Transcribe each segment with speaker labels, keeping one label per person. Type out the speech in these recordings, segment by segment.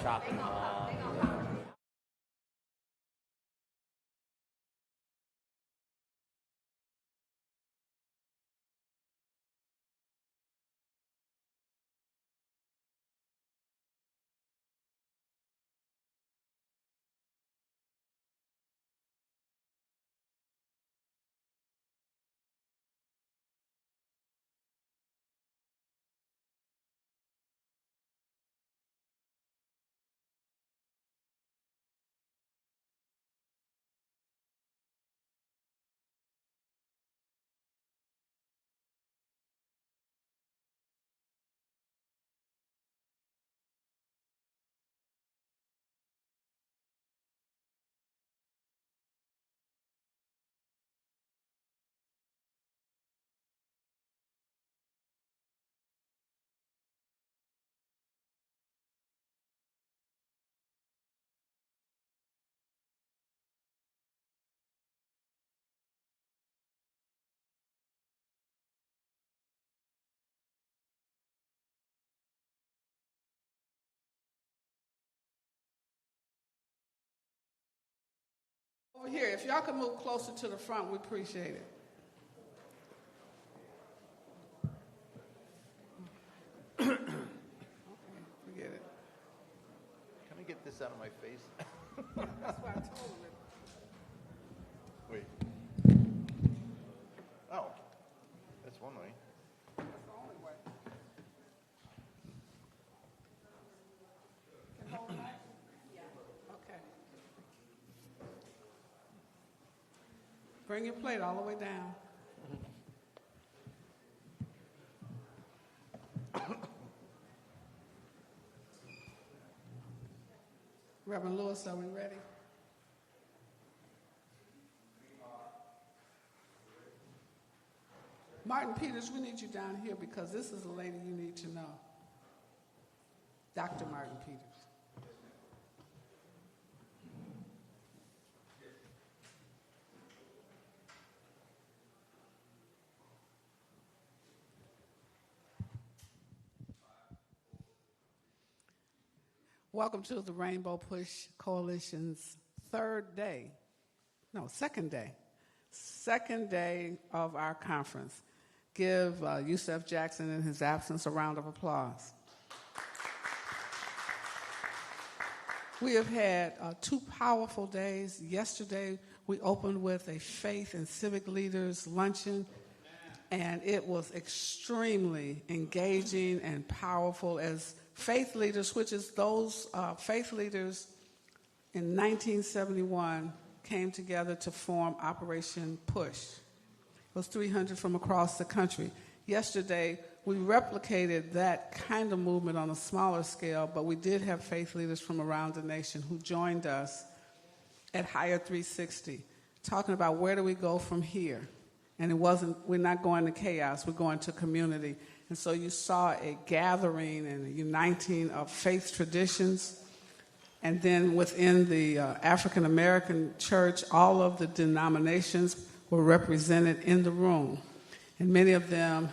Speaker 1: shopping mall.
Speaker 2: Over here, if y'all could move closer to the front, we appreciate it. Okay, forget it.
Speaker 3: Can I get this out of my face?
Speaker 2: That's why I told him it.
Speaker 3: Wait. Oh, that's one way.
Speaker 2: That's the only way. Can hold that? Yeah. Okay. Bring your plate all the way down. Reverend Lewis, are we ready? Martin Peters, we need you down here because this is a lady you need to know. Dr. Martin Peters. Welcome to the Rainbow Push Coalition's second day of our conference. Give Yusef Jackson in his absence a round of applause. We have had 2 powerful days. Yesterday, we opened with a faith and civic leaders luncheon, and it was extremely engaging and powerful as faith leaders, which is those faith leaders in 1971 came together to form Operation Push. It was 300 from across the country. Yesterday, we replicated that kind of movement on a smaller scale, but we did have faith leaders from around the nation who joined us at Higher 360, talking about where do we go from here. And we're not going to chaos, we're going to community. And so you saw a gathering and a uniting of faith traditions. And then within the African American church, all of the denominations were represented in the room. And many of them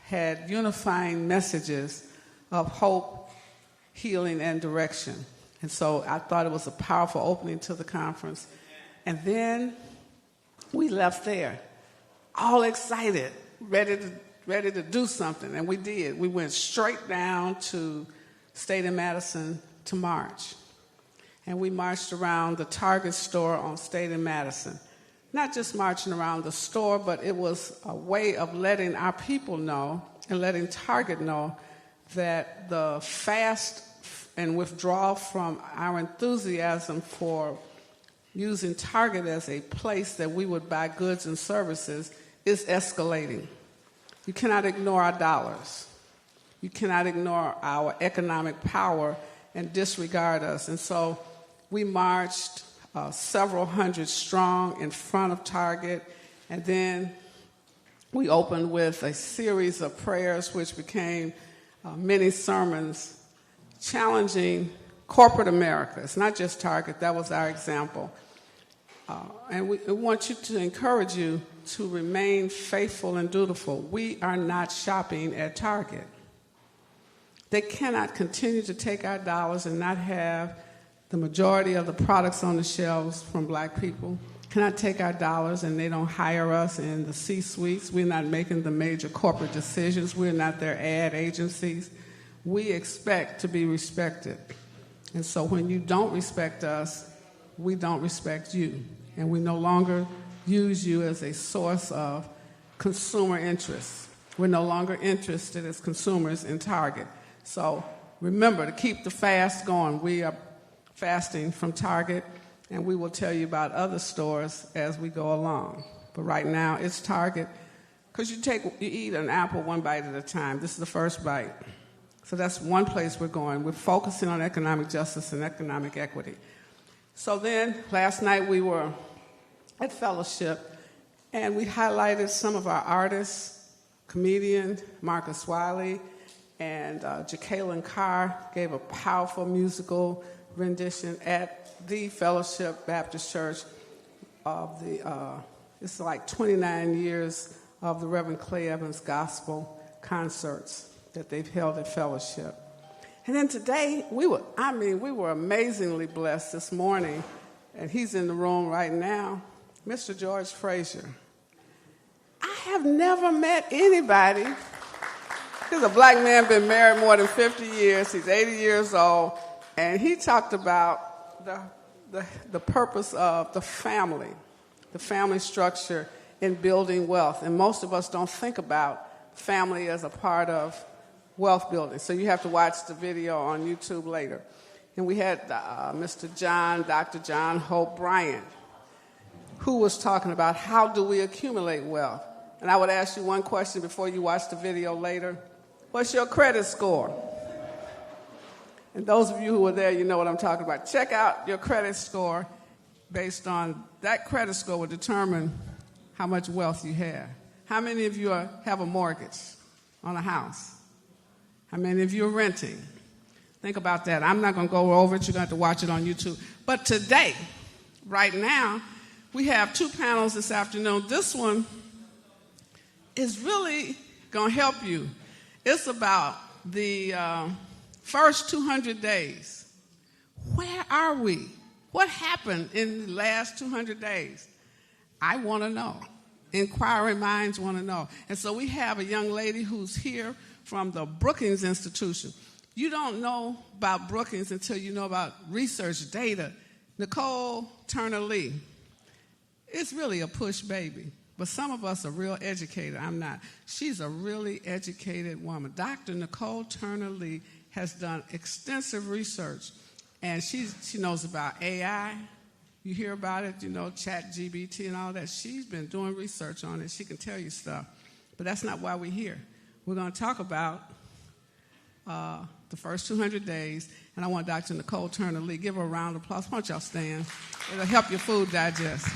Speaker 2: had unifying messages of hope, healing, and direction. And so I thought it was a powerful opening to the conference. And then we left there, all excited, ready to do something, and we did. We went straight down to State and Madison to march. And we marched around the Target store on State and Madison. Not just marching around the store, but it was a way of letting our people know and letting Target know that the fast and withdrawal from our enthusiasm for using Target as a place that we would buy goods and services is escalating. You cannot ignore our dollars. You cannot ignore our economic power and disregard us. And so we marched several hundred strong in front of Target, and then we opened with a series of prayers which became many sermons challenging corporate America. It's not just Target, that was our example. And we want you to encourage you to remain faithful and dutiful. We are not shopping at Target. They cannot continue to take our dollars and not have the majority of the products on the shelves from black people. Cannot take our dollars and they don't hire us in the C-suites. We're not making the major corporate decisions. We're not their ad agencies. We expect to be respected. And so when you don't respect us, we don't respect you. And we no longer use you as a source of consumer interest. We're no longer interested as consumers in Target. So remember to keep the fast going. We are fasting from Target, and we will tell you about other stores as we go along. But right now, it's Target, because you eat an apple one bite at a time. This is the first bite. So that's one place we're going. We're focusing on economic justice and economic equity. So then, last night we were at Fellowship, and we highlighted some of our artists, comedian Marcus Wiley, and Jacqueline Carr gave a powerful musical rendition at the Fellowship Baptist Church of it's like 29 years of the Reverend Clay Evans Gospel concerts that they've held at Fellowship. And then today, we were amazingly blessed this morning, and he's in the room right now, Mr. George Frazier. I have never met anybody. He's a black man, been married more than 50 years. He's 80 years old. And he talked about the purpose of the family structure in building wealth. And most of us don't think about family as a part of wealth building. So you have to watch the video on YouTube later. And we had Dr. John Hope Bryant, who was talking about how do we accumulate wealth. And I would ask you one question before you watch the video later. What's your credit score? And those of you who were there, you know what I'm talking about. Check out your credit score. Based on that credit score will determine how much wealth you have. How many of you have a mortgage on a house? How many of you are renting? Think about that. I'm not going to go over it. You're going to have to watch it on YouTube. But today, right now, we have two panels this afternoon. This one is really going to help you. It's about the first 200 days. Where are we? What happened in the last 200 days? I want to know. Inquiring minds want to know. And so we have a young lady who's here from the Brookings Institution. You don't know about Brookings until you know about research data. Nicole Turner-Lee. It's really a push baby. But some of us are real educated. I'm not. She's a really educated woman. Dr. Nicole Turner-Lee has done extensive research, and she knows about AI. You hear about it, ChatGPT and all that. She's been doing research on it. She can tell you stuff. But that's not why we're here. We're going to talk about the first 200 days, and I want Dr. Nicole Turner-Lee. Give her a round of applause. Why don't y'all stand? It'll help your food digest.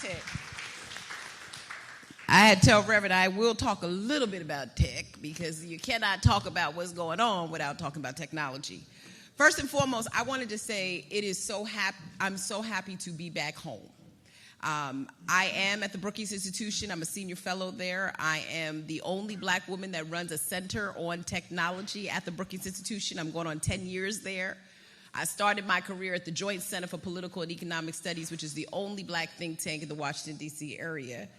Speaker 1: Tech. I had to tell Reverend I will talk a little bit about tech because you cannot talk about what's going on without talking about technology. First and foremost, I wanted to say I'm so happy to be back home. I am at the Brookings Institution. I'm a senior fellow there. I am the only black woman that runs a center on technology at the Brookings Institution. I'm going on 10 years there. I started my career at the Joint Center for Political and Economic Studies, which is the only black think tank in the Washington, D.C. area.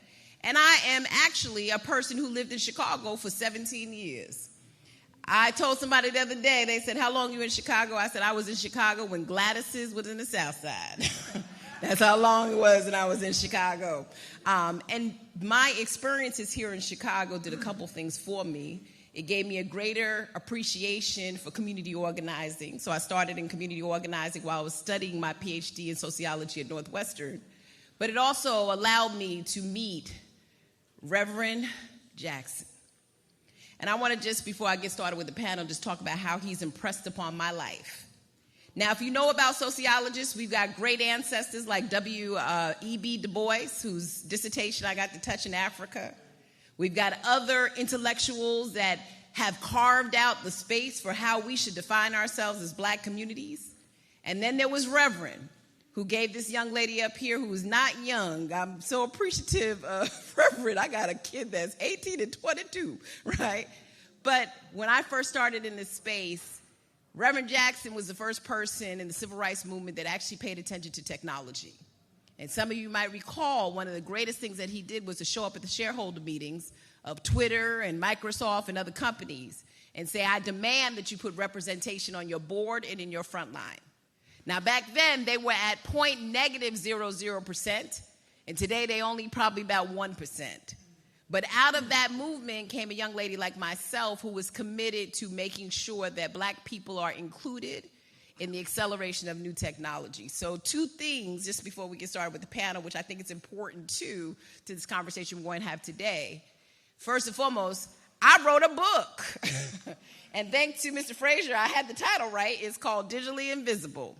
Speaker 1: And I am actually a person who lived in Chicago for 17 years. I told somebody the other day, they said, how long you in Chicago? I said, I was in Chicago when Gladys's was in the South Side. That's how long it was when I was in Chicago. And my experiences here in Chicago did a couple things for me. It gave me a greater appreciation for community organizing. So I started in community organizing while I was studying my PhD in sociology at Northwestern. But it also allowed me to meet Reverend Jackson. And I want to just, before I get started with the panel, just talk about how he's impressed upon my life. Now, if you know about sociologists, we've got great ancestors like W.E.B. Du Bois, whose dissertation I got to touch in Africa. We've got other intellectuals that have carved out the space for how we should define ourselves as black communities. And then there was Reverend, who gave this young lady up here who's not young. I'm so appreciative of Reverend. I got a kid that's 18 and 22, right? But when I first started in this space, Reverend Jackson was the first person in the civil rights movement that actually paid attention to technology. And some of you might recall one of the greatest things that he did was to show up at the shareholder meetings of Twitter and Microsoft and other companies and say, I demand that you put representation on your board and in your front line. Now, back then, they were at .00%, and today they only probably about 1%. But out of that movement came a young lady like myself who was committed to making sure that black people are included in the acceleration of new technology. So 2 things, just before we get started with the panel, which I think is important, too, to this conversation we're going to have today. First and foremost, I wrote a book. And thanks to Mr. Frazier, I had the title right. It's called Digitally Invisible: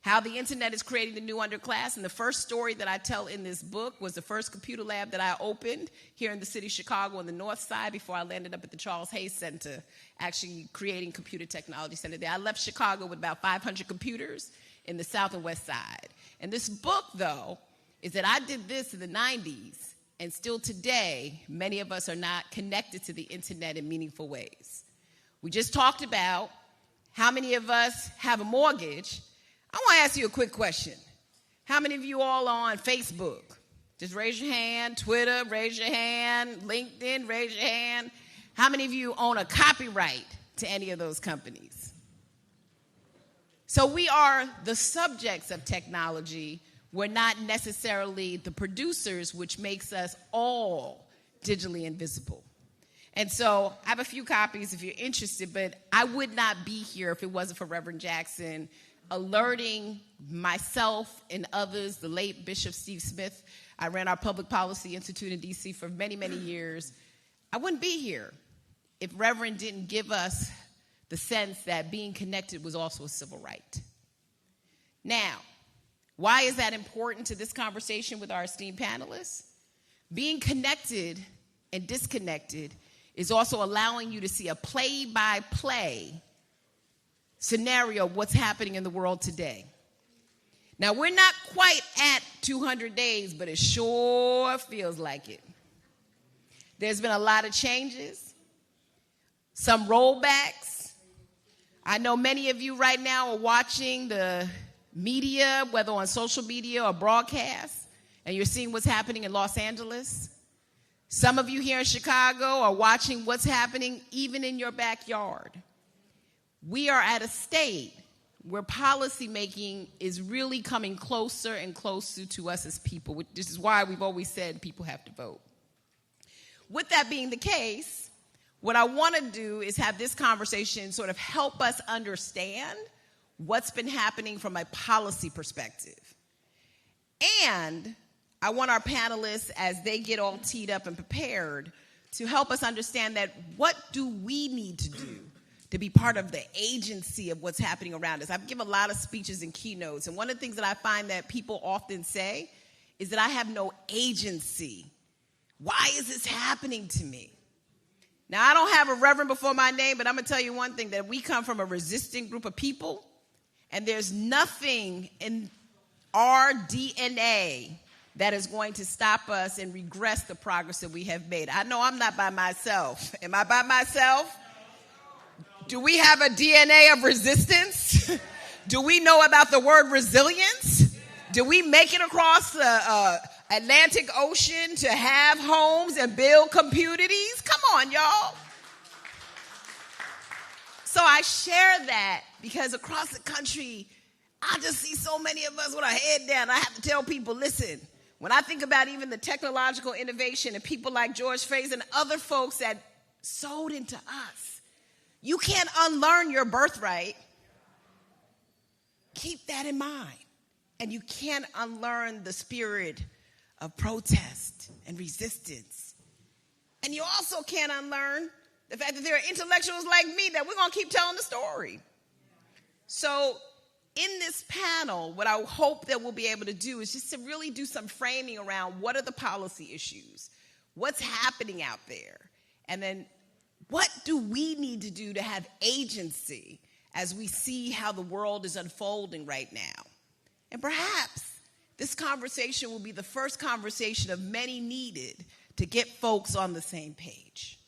Speaker 1: How the Internet is Creating the New Underclass. And the first story that I tell in this book was the first computer lab that I opened here in the city of Chicago on the north side before I landed up at the Charles Hayes Center, actually creating computer technology center there. I left Chicago with about 500 computers in the south and west side. And this book, though, is that I did this in the 90s, and still today, many of us are not connected to the internet in meaningful ways. We just talked about how many of us have a mortgage. I want to ask you a quick question. How many of you all are on Facebook? Just raise your hand. Twitter, raise your hand. LinkedIn, raise your hand. How many of you own a copyright to any of those companies? So we are the subjects of technology. We're not necessarily the producers, which makes us all digitally invisible. And so I have a few copies if you're interested, but I would not be here if it wasn't for Reverend Jackson alerting myself and others, the late Bishop Steve Smith. I ran our Public Policy Institute in D.C. for many, many years. I wouldn't be here if Reverend didn't give us the sense that being connected was also a civil right. Now, why is that important to this conversation with our esteemed panelists? Being connected and disconnected is also allowing you to see a play-by-play scenario of what's happening in the world today. Now, we're not quite at 200 days, but it sure feels like it. There's been a lot of changes, some rollbacks. I know many of you right now are watching the media, whether on social media or broadcast, and you're seeing what's happening in Los Angeles. Some of you here in Chicago are watching what's happening even in your backyard. We are at a state where policymaking is really coming closer and closer to us as people. This is why we've always said people have to vote. With that being the case, what I want to do is have this conversation sort of help us understand what's been happening from a policy perspective. And I want our panelists, as they get all teed up and prepared, to help us understand that what do we need to do to be part of the agency of what's happening around us. I've given a lot of speeches and keynotes, and one of the things that I find that people often say is that I have no agency. Why is this happening to me? Now, I don't have a reverend before my name, but I'm going to tell you one thing, that we come from a resistant group of people, and there's nothing in our DNA that is going to stop us and regress the progress that we have made. I know I'm not by myself. Am I by myself? Do we have a DNA of resistance? Do we know about the word resilience? Do we make it across the Atlantic Ocean to have homes and build communities? Come on, y'all. So I share that because across the country, I just see so many of us with our head down. I have to tell people, listen, when I think about even the technological innovation and people like George Fraser and other folks that sowed into us, you can't unlearn your birthright. Keep that in mind. And you can't unlearn the spirit of protest and resistance. And you also can't unlearn the fact that there are intellectuals like me that we're going to keep telling the story. So in this panel, what I hope that we'll be able to do is just to really do some framing around what are the policy issues, what's happening out there, and then what do we need to do to have agency as we see how the world is unfolding right now. And perhaps This conversation will be the first conversation of many needed to get folks on the same page.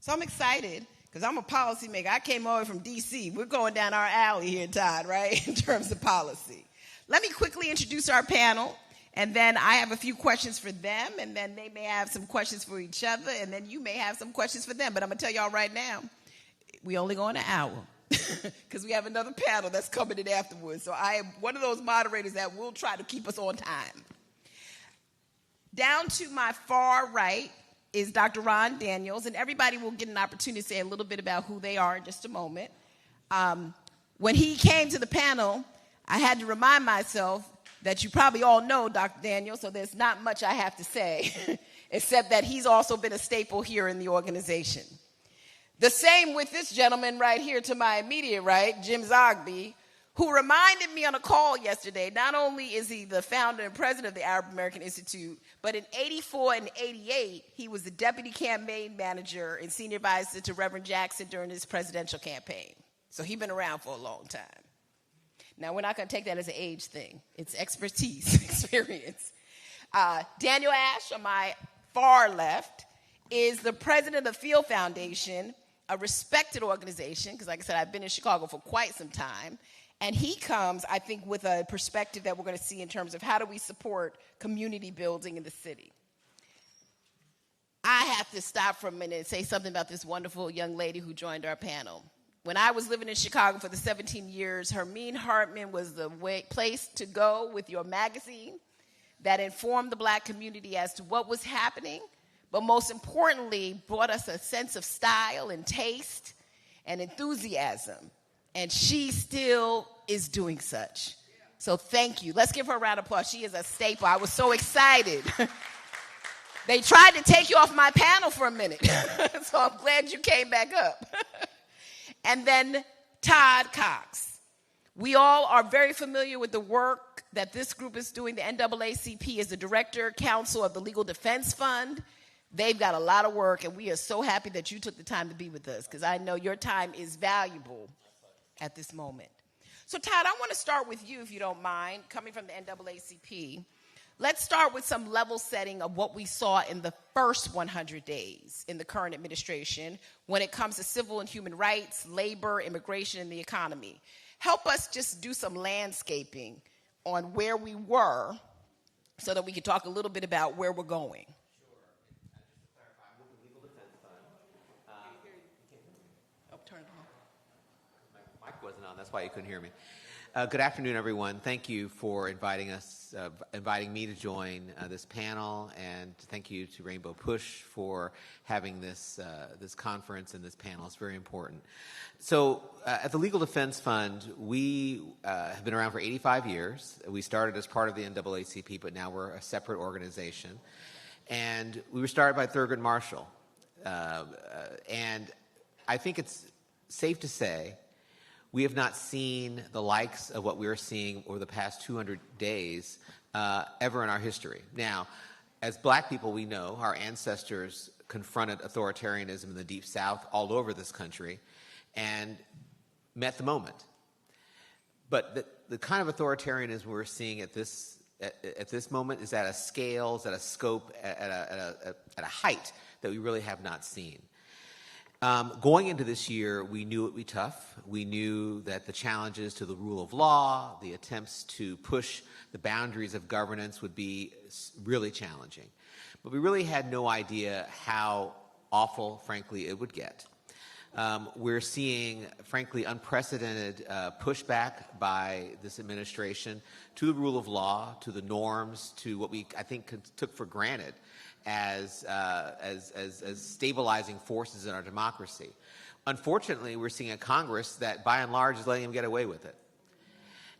Speaker 1: So I'm excited because I'm a policymaker. I came over from D.C. We're going down our alley here, Todd, right, in terms of policy. Let me quickly introduce our panel, and then I have a few questions for them, and then they may have some questions for each other, and then you may have some questions for them. But I'm going to tell y'all right now, we only go an hour because we have another panel that's coming in afterwards. So I am one of those moderators that will try to keep us on time. Down to my far right is Dr. Ron Daniels, and everybody will get an opportunity to say a little bit about who they are in just a moment. When he came to the panel, I had to remind myself that you probably all know Dr. Daniels, so there's not much I have to say, except that he's also been a staple here in the organization. The same with this gentleman right here to my immediate right, Jim Zogby, who reminded me on a call yesterday, not only is he the founder and president of the Arab American Institute, but in 84 and 88, he was the deputy campaign manager and senior advisor to Reverend Jackson during his presidential campaign. So he's been around for a long time. Now, we're not going to take that as an age thing. It's expertise, experience. Daniel Ash, on my far left, is the president of the Field Foundation, a respected organization, because like I said, I've been in Chicago for quite some time. And he comes, I think, with a perspective that we're going to see in terms of how do we support community building in the city. I have to stop for a minute and say something about this wonderful young lady who joined our panel. When I was living in Chicago for the 17 years, Hermine Hartman was the place to go with your magazine that informed the black community as to what was happening, but most importantly, brought us a sense of style and taste and enthusiasm. And she still is doing such. So thank you. Let's give her a round of applause. She is a staple. I was so excited. They tried to take you off my panel for a minute, so I'm glad you came back up. And then Todd Cox. We all are very familiar with the work that this group is doing. The NAACP is the director counsel of the Legal Defense Fund. They've got a lot of work, and we are so happy that you took the time to be with us, because I know your time is valuable at this moment. So Todd, I want to start with you, if you don't mind, coming from the NAACP. Let's start with some level setting of what we saw in the first 100 days in the current administration when it comes to civil and human rights, labor, immigration, and the economy. Help us just do some landscaping on where we were so that we can talk a little bit about where we're going.
Speaker 4: Sure. Just to clarify, I'm with the Legal Defense Fund.
Speaker 1: Oh, turn it on.
Speaker 4: My mic wasn't on, that's why you couldn't hear me. Good afternoon, everyone. Thank you for inviting me to join this panel, and thank you to Rainbow Push for having this conference and this panel. It's very important. So at the Legal Defense Fund, we have been around for 85 years. We started as part of the NAACP, but now we're a separate organization. And we were started by Thurgood Marshall. And I think it's safe to say we have not seen the likes of what we're seeing over the past 200 days ever in our history. Now, as black people, we know our ancestors confronted authoritarianism in the Deep South all over this country and met the moment. But the kind of authoritarianism we're seeing at this moment is at a scale, is at a scope, at a height that we really have not seen. Going into this year, we knew it would be tough. We knew that the challenges to the rule of law, the attempts to push the boundaries of governance would be really challenging. But we really had no idea how awful, frankly, it would get. We're seeing, frankly, unprecedented pushback by this administration to the rule of law, to the norms, to what I think took for granted as stabilizing forces in our democracy. Unfortunately, we're seeing a Congress that, by and large, is letting them get away with it.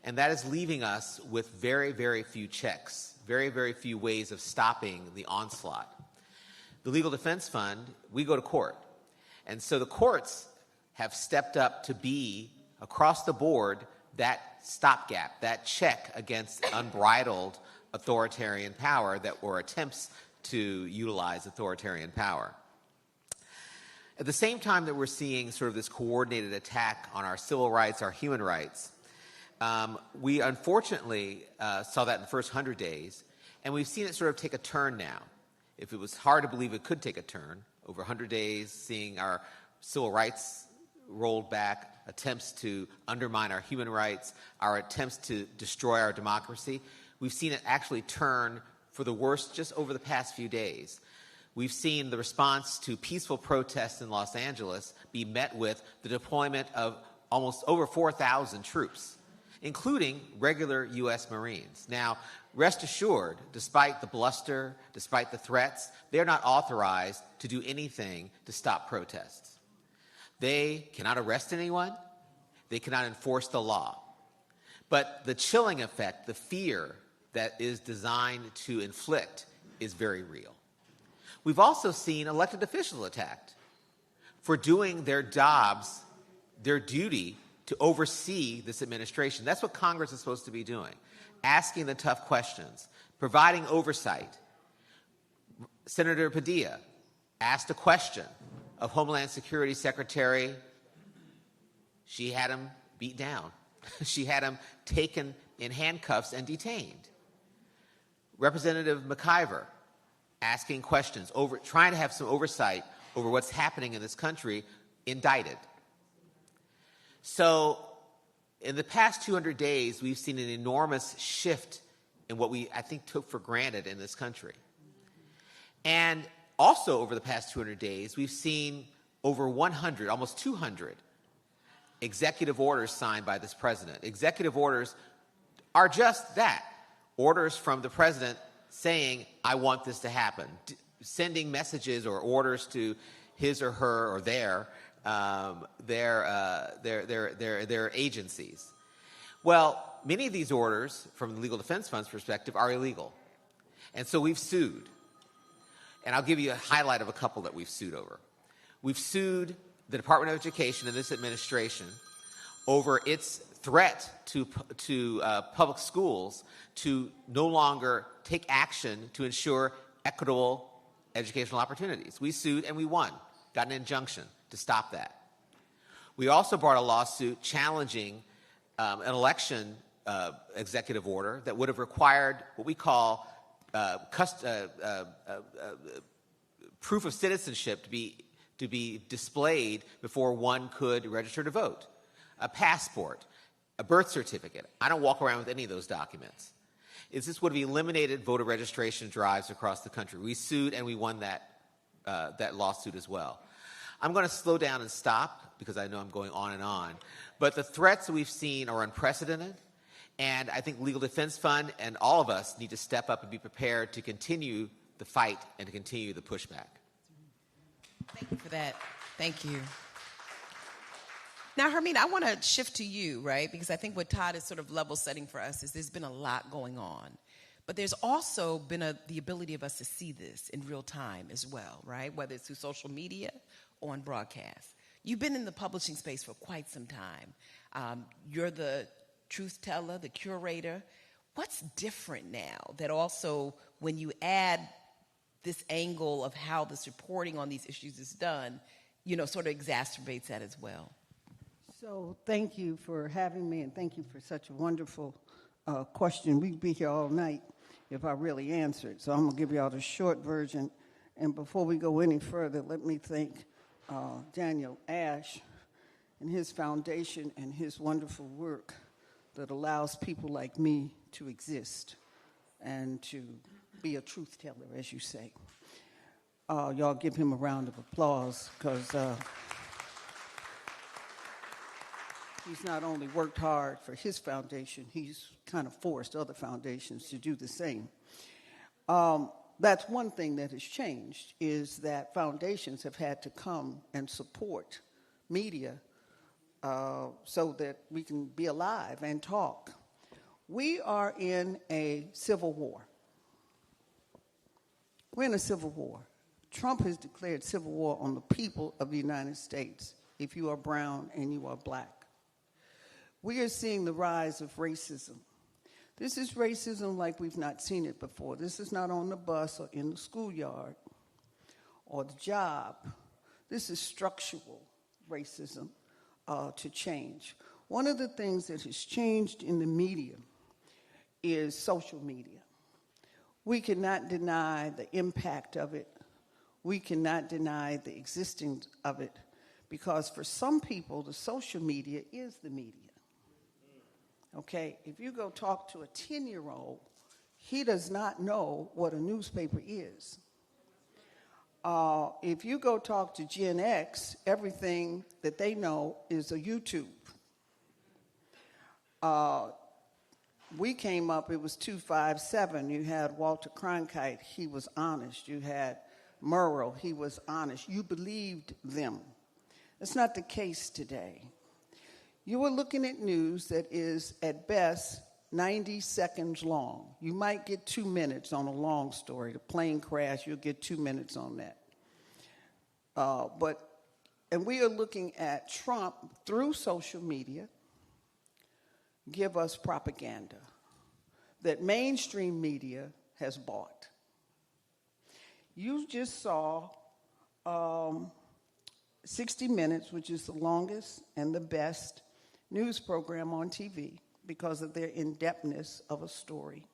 Speaker 4: And that is leaving us with very, very few checks, very, very few ways of stopping the onslaught. The Legal Defense Fund, we go to court. And so the courts have stepped up to be, across the board, that stopgap, that check against unbridled authoritarian power or attempts to utilize authoritarian power. At the same time that we're seeing sort of this coordinated attack on our civil rights, our human rights, We unfortunately saw that in the first 100 days, and we've seen it sort of take a turn now. If it was hard to believe it could take a turn, over 100 days, seeing our civil rights rolled back, attempts to undermine our human rights, our attempts to destroy our democracy, we've seen it actually turn for the worse just over the past few days. We've seen the response to peaceful protests in Los Angeles be met with the deployment of almost over 4,000 troops, including regular U.S. Marines. Now, rest assured, despite the bluster, despite the threats, they're not authorized to do anything to stop protests. They cannot arrest anyone. They cannot enforce the law. But the chilling effect, the fear that is designed to inflict, is very real. We've also seen elected officials attacked for doing their jobs, their duty to oversee this administration. That's what Congress is supposed to be doing, asking the tough questions, providing oversight. Senator Padilla asked a question of Homeland Security Secretary. She had him beat down. She had him taken in handcuffs and detained. Representative McIver asking questions, trying to have some oversight over what's happening in this country, indicted. So in the past 200 days, we've seen an enormous shift in what we, I think, took for granted in this country. And also over the past 200 days, we've seen over 100, almost 200 executive orders signed by this president. Executive orders are just that, orders from the president saying, I want this to happen, sending messages or orders to his or her or their agencies. Well, many of these orders, from the Legal Defense Fund's perspective, are illegal. And so we've sued. And I'll give you a highlight of a couple that we've sued over. We've sued the Department of Education and this administration over its threat to public schools to no longer take action to ensure equitable educational opportunities. We sued and we won, got an injunction to stop that. We also brought a lawsuit challenging an election executive order that would have required what we call proof of citizenship to be displayed before one could register to vote. A passport, a birth certificate. I don't walk around with any of those documents. This would have eliminated voter registration drives across the country. We sued and we won that lawsuit as well. I'm going to slow down and stop because I know I'm going on and on. But the threats that we've seen are unprecedented, and I think Legal Defense Fund and all of us need to step up and be prepared to continue the fight and to continue the pushback.
Speaker 1: Thank you for that. Thank you. Now, Hermine, I want to shift to you, right? Because I think what Todd is sort of level setting for us is there's been a lot going on. But there's also been the ability of us to see this in real time as well, right? Whether it's through social media or on broadcast. You've been in the publishing space for quite some time. You're the truth teller, the curator. What's different now that also, when you add this angle of how this reporting on these issues is done, sort of exacerbates that as well?
Speaker 5: So thank you for having me, and thank you for such a wonderful question. We'd be here all night if I really answered. So I'm going to give you all the short version. And before we go any further, let me thank Daniel Ash and his foundation and his wonderful work that allows people like me to exist and to be a truth teller, as you say. Y'all give him a round of applause, because he's not only worked hard for his foundation, he's kind of forced other foundations to do the same. That's one thing that has changed, is that foundations have had to come and support media so that we can be alive and talk. We are in a civil war. We're in a civil war. Trump has declared civil war on the people of the United States, if you are brown and you are black. We are seeing the rise of racism. This is racism like we've not seen it before. This is not on the bus or in the schoolyard or the job. This is structural racism to change. One of the things that has changed in the media is social media. We cannot deny the impact of it. We cannot deny the existence of it, because for some people, the social media is the media. Okay, if you go talk to a 10-year-old, he does not know what a newspaper is. If you go talk to Gen X, everything that they know is a YouTube. We came up, it was 257. You had Walter Cronkite, he was honest. You had Murrow, he was honest. You believed them. That's not the case today. You are looking at news that is, at best, 90 seconds long. You might get 2 minutes on a long story. The plane crash, you'll get 2 minutes on that. And we are looking at Trump through social media give us propaganda that mainstream media has bought. You just saw 60 Minutes, which is the longest and the best news program on TV because of their in-depthness of a story.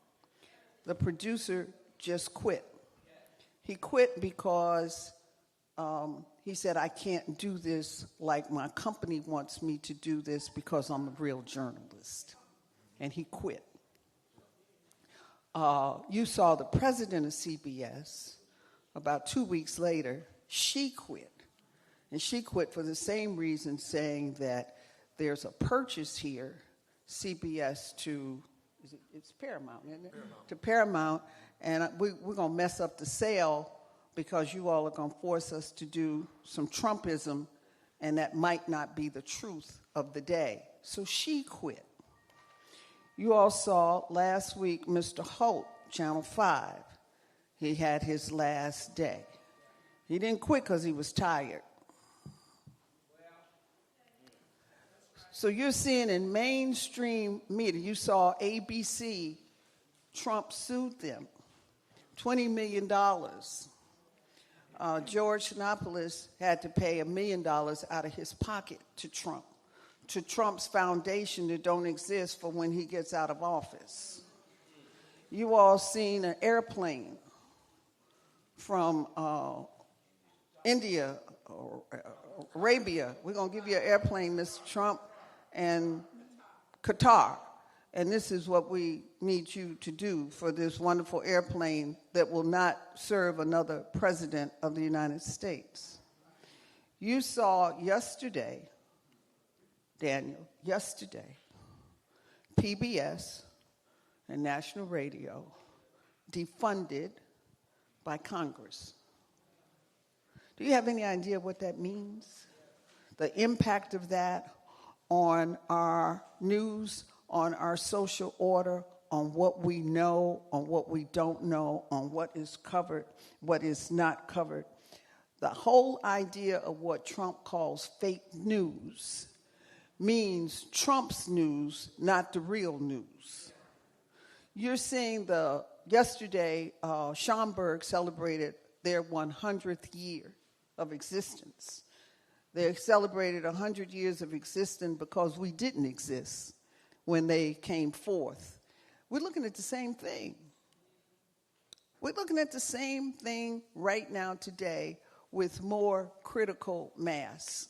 Speaker 5: The producer just quit. He quit because he said, I can't do this like my company wants me to do this because I'm a real journalist. And he quit. You saw the president of CBS, about 2 weeks later, she quit. And she quit for the same reason, saying that there's a purchase here, CBS to, it's Paramount, isn't it? Paramount. To Paramount, and we're going to mess up the sale because you all are going to force us to do some Trumpism, and that might not be the truth of the day. So she quit. You all saw last week Mr. Holt, Channel 5. He had his last day. He didn't quit because he was tired. So you're seeing in mainstream media, you saw ABC, Trump sued them, $20 million. George Stephanopoulos had to pay $1 million out of his pocket to Trump, to Trump's foundation that don't exist for when he gets out of office. You all seen an airplane from India or Arabia. We're going to give you an airplane, Mr. Trump, and Qatar. And this is what we need you to do for this wonderful airplane that will not serve another president of the United States. You saw yesterday, Daniel, PBS and National Radio defunded by Congress. Do you have any idea what that means? The impact of that on our news, on our social order, on what we know, on what we don't know, on what is covered, what is not covered. The whole idea of what Trump calls fake news means Trump's news, not the real news. You're seeing yesterday, Schomburg celebrated their 100th year of existence. They celebrated 100 years of existence because we didn't exist when they came forth. We're looking at the same thing. We're looking at the same thing right now today with more critical mass,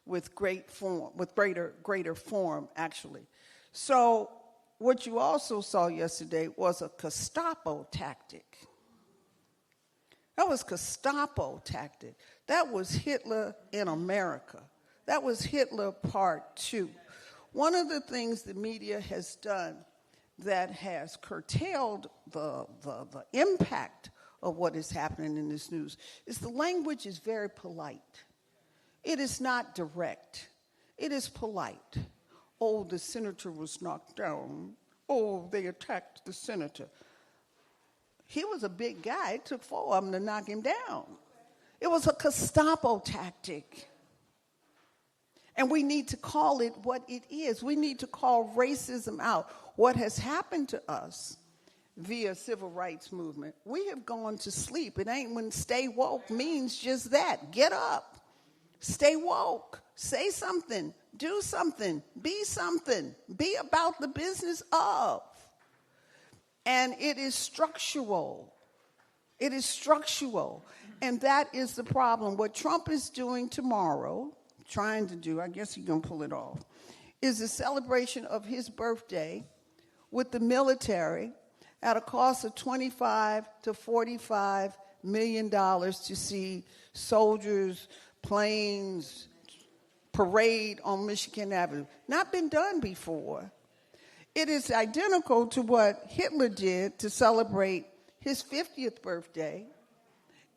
Speaker 5: with greater form, actually. So what you also saw yesterday was a Gestapo tactic. That was Gestapo tactic. That was Hitler in America. That was Hitler Part 2. One of the things the media has done that has curtailed the impact of what is happening in this news is the language is very polite. It is not direct. It is polite. Oh, the senator was knocked down. Oh, they attacked the senator. He was a big guy. It took 4 of them to knock him down. It was a Gestapo tactic. And we need to call it what it is. We need to call racism out. What has happened to us via civil rights movement, we have gone to sleep. It ain't when stay woke means just that. Get up. Stay woke. Say something. Do something. Be something. Be about the business of. And it is structural. It is structural. And that is the problem. What Trump is doing tomorrow, trying to do, I guess he's going to pull it off, is a celebration of his birthday with the military at a cost of $25 to $45 million to see soldiers, planes, parade on Michigan Avenue. Not been done before. It is identical to what Hitler did to celebrate his 50th birthday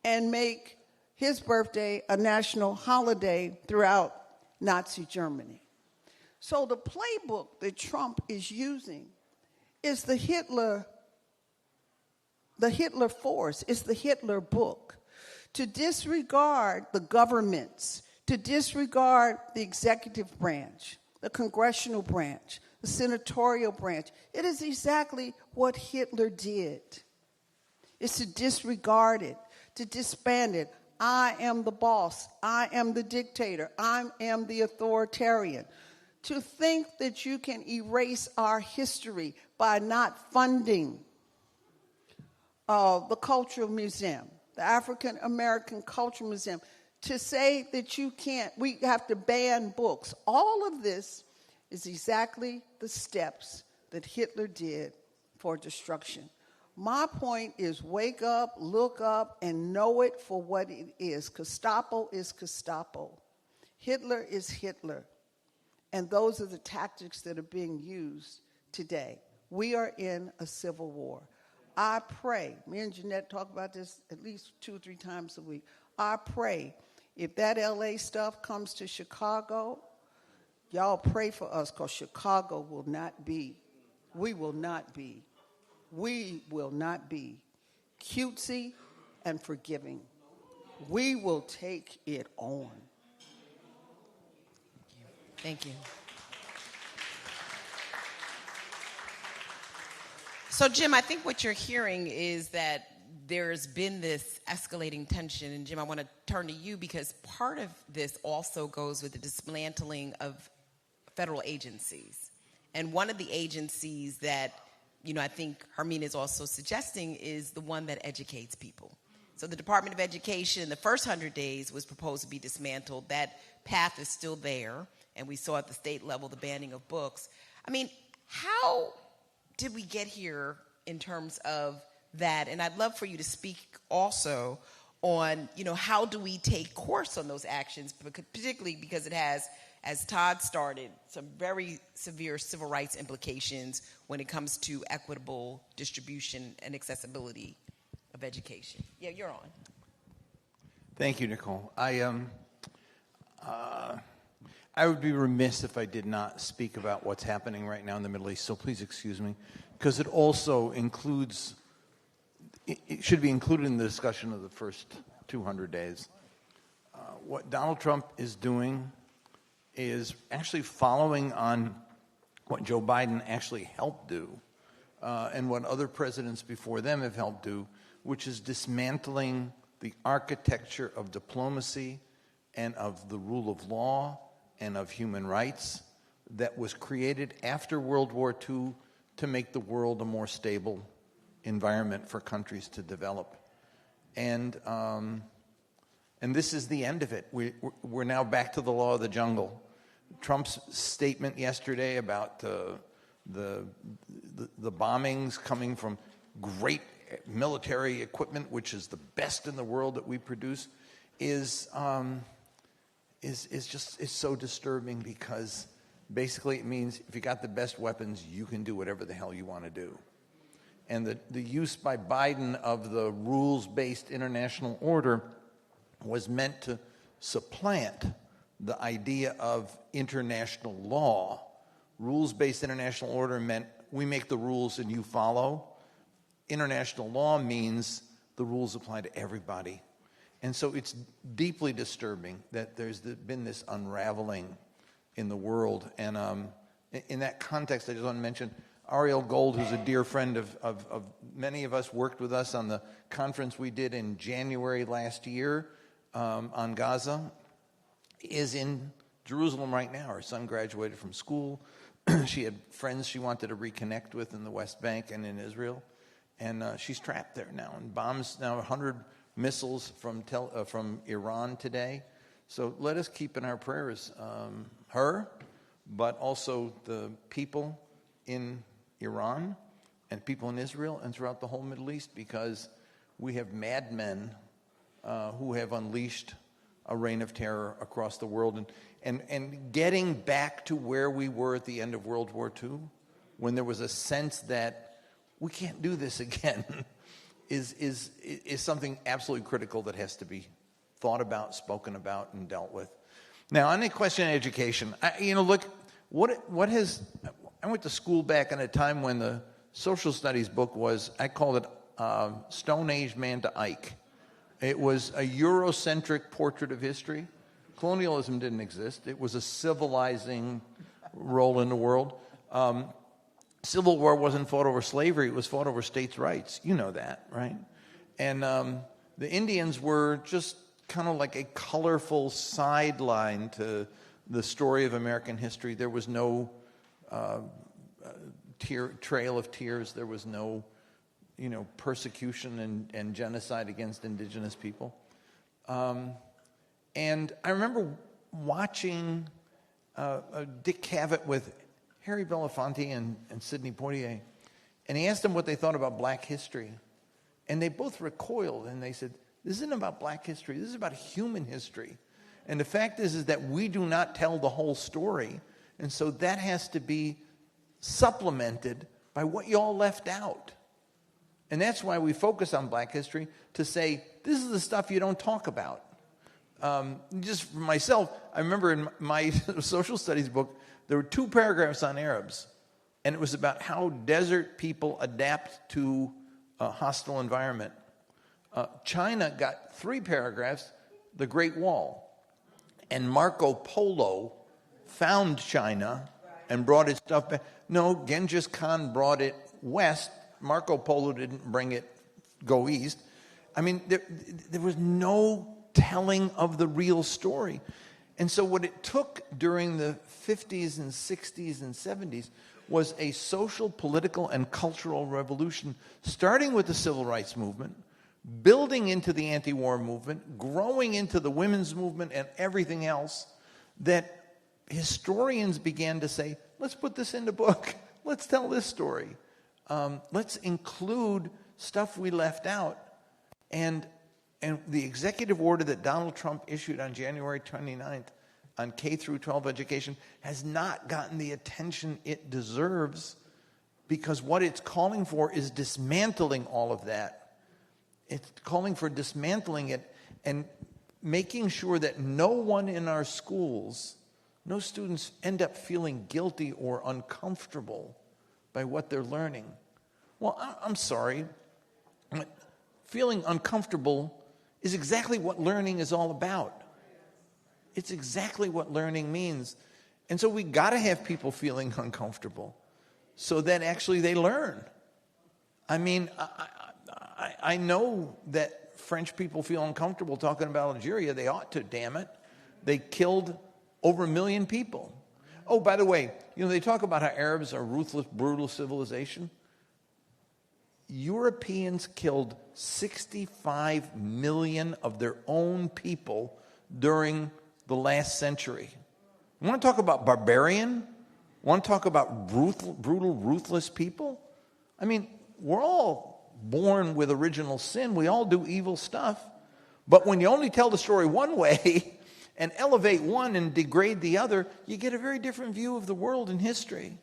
Speaker 5: and make his birthday a national holiday throughout Nazi Germany. So the playbook that Trump is using is the Hitler force, it's the Hitler book, to disregard the governments, to disregard the executive branch, the congressional branch, the senatorial branch. It is exactly what Hitler did. It's to disregard it, to disband it. I am the boss. I am the dictator. I am the authoritarian. To think that you can erase our history by not funding the Cultural Museum, the African American Cultural Museum, to say that you can't, we have to ban books. All of this is exactly the steps that Hitler did for destruction. My point is wake up, look up, and know it for what it is. Gestapo is Gestapo. Hitler is Hitler. And those are the tactics that are being used today. We are in a civil war. I pray, me and Jeanette talk about this at least 2 or 3 times a week. I pray if that LA stuff comes to Chicago, y'all pray for us, because Chicago will not be, we will not be cutesy and forgiving. We will take it on.
Speaker 1: Thank you. So, Jim, I think what you're hearing is that there's been this escalating tension. And, Jim, I want to turn to you, because part of this also goes with the dismantling of federal agencies. And one of the agencies that, I think Hermine is also suggesting is the one that educates people. So the Department of Education, the first 100 days was proposed to be dismantled. That path is still there. And we saw at the state level the banning of books. I mean, how did we get here in terms of that? And I'd love for you to speak also on, how do we take course on those actions, particularly because it has, as Todd started, some very severe civil rights implications when it comes to equitable distribution and accessibility of education. Yeah, you're on.
Speaker 3: Thank you, Nicole. I would be remiss if I did not speak about what's happening right now in the Middle East, so please excuse me, because it also includes, it should be included in the discussion of the first 200 days. What Donald Trump is doing is actually following on what Joe Biden actually helped do, and what other presidents before them have helped do, which is dismantling the architecture of diplomacy and of the rule of law and of human rights that was created after World War II to make the world a more stable environment for countries to develop. And this is the end of it. We're now back to the law of the jungle. Trump's statement yesterday about the bombings coming from great military equipment, which is the best in the world that we produce, is so disturbing, because basically it means if you got the best weapons, you can do whatever the hell you want to do. And the use by Biden of the rules-based international order was meant to supplant the idea of international law. Rules-based international order meant we make the rules and you follow. International law means the rules apply to everybody. And so it's deeply disturbing that there's been this unraveling in the world. And in that context, I just want to mention Ariel Gold, who's a dear friend of many of us, worked with us on the conference we did in January last year on Gaza, is in Jerusalem right now. Her son graduated from school. She had friends she wanted to reconnect with in the West Bank and in Israel. And she's trapped there now. And bombs, now 100 missiles from Iran today. So let us keep in our prayers her, but also the people in Iran and people in Israel and throughout the whole Middle East, because we have madmen who have unleashed a reign of terror across the world. And getting back to where we were at the end of World War II, when there was a sense that we can't do this again, is something absolutely critical that has to be thought about, spoken about, and dealt with. Now, on the question of education, I went to school back in a time when the social studies book was, I called it Stone Age Man to Ike. It was a Eurocentric portrait of history. Colonialism didn't exist. It was a civilizing role in the world. Civil War wasn't fought over slavery. It was fought over states' rights. You know that, right? And the Indians were just kind of like a colorful sideline to the story of American history. There was no trail of tears. There was no, persecution and genocide against indigenous people. And I remember watching Dick Cavett with Harry Belafonte and Sidney Poitier, and he asked them what they thought about black history. And they both recoiled, and they said, this isn't about black history, this is about human history. And the fact is that we do not tell the whole story, and so that has to be supplemented by what you all left out. And that's why we focus on black history, to say, this is the stuff you don't talk about. Just for myself, I remember in my social studies book, there were 2 paragraphs on Arabs, and it was about how desert people adapt to a hostile environment. China got 3 paragraphs, the Great Wall. And Marco Polo found China and brought his stuff back. No, Genghis Khan brought it west. Marco Polo didn't go east. I mean, there was no telling of the real story. And so what it took during the 50s and 60s and 70s was a social, political, and cultural revolution, starting with the civil rights movement, building into the anti-war movement, growing into the women's movement and everything else, that historians began to say, let's put this in the book. Let's tell this story. Let's include stuff we left out. And the executive order that Donald Trump issued on January 29th on K through 12 education has not gotten the attention it deserves, because what it's calling for is dismantling all of that. It's calling for dismantling it and making sure that no one in our schools, no students end up feeling guilty or uncomfortable by what they're learning. Well, I'm sorry. Feeling uncomfortable is exactly what learning is all about. It's exactly what learning means. And so we got to have people feeling uncomfortable so that actually they learn. I mean, I know that French people feel uncomfortable talking about Algeria. They ought to, damn it. They killed over 1 million people. Oh, by the way, they talk about how Arabs are ruthless, brutal civilization. Europeans killed 65 million of their own people during the last century. You want to talk about barbarian? Want to talk about brutal, ruthless people? I mean, we're all born with original sin. We all do evil stuff. But when you only tell the story one way and elevate one and degrade the other, you get a very different view of the world and history.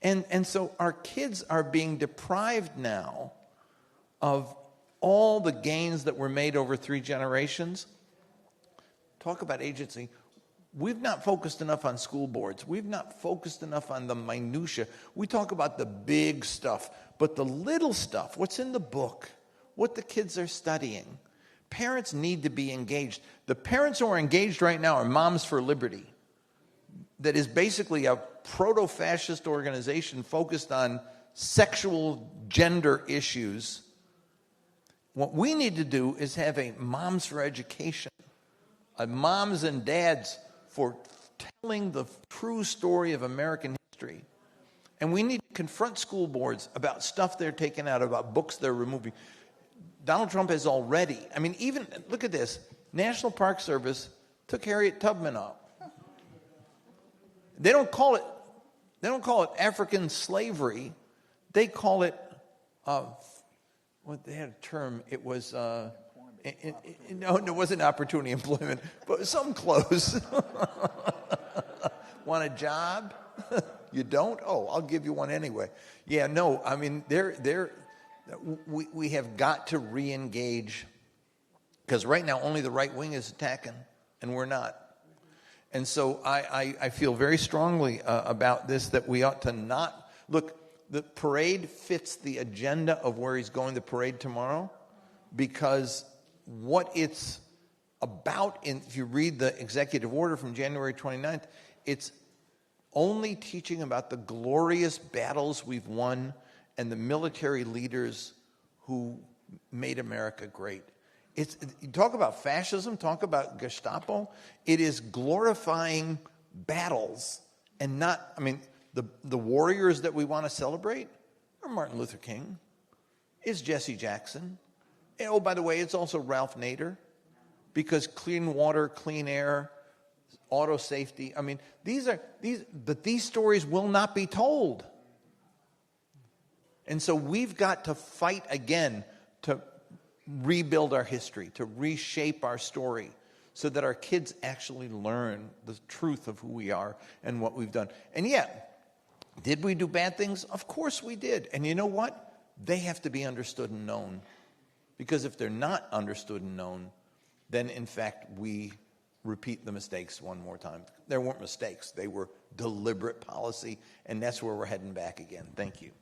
Speaker 3: And so our kids are being deprived now of all the gains that were made over 3 generations. Talk about agency. We've not focused enough on school boards. We've not focused enough on the minutia. We talk about the big stuff, but the little stuff, what's in the book, what the kids are studying, parents need to be engaged. The parents who are engaged right now are Moms for Liberty, that is basically a proto-fascist organization focused on sexual gender issues. What we need to do is have a Moms for Education, a moms and dads for telling the true story of American history. And we need to confront school boards about stuff they're taking out, about books they're removing. Donald Trump has already, I mean, even, look at this. National Park Service took Harriet Tubman out. They don't call it African slavery. They call it, they had a term. It was, no, it wasn't opportunity employment, but something close. Want a job? You don't? Oh, I'll give you one anyway. Yeah, no, I mean, we have got to re-engage, because right now only the right wing is attacking, and we're not. And so I feel very strongly about this, that we ought to not, look, the parade fits the agenda of where he's going, the parade tomorrow, because what it's about, if you read the executive order from January 29th, it's only teaching about the glorious battles we've won and the military leaders who made America great. You talk about fascism, talk about Gestapo. It is glorifying battles and not, I mean, the warriors that we want to celebrate are Martin Luther King, is Jesse Jackson. And, oh, by the way, it's also Ralph Nader, because clean water, clean air, auto safety. I mean, but these stories will not be told. And so we've got to fight again to rebuild our history, to reshape our story, so that our kids actually learn the truth of who we are and what we've done. And yet, did we do bad things? Of course we did. And you know what? They have to be understood and known. Because if they're not understood and known, then in fact we repeat the mistakes one more time. There weren't mistakes. They were deliberate policy, and that's where we're heading back again. Thank you.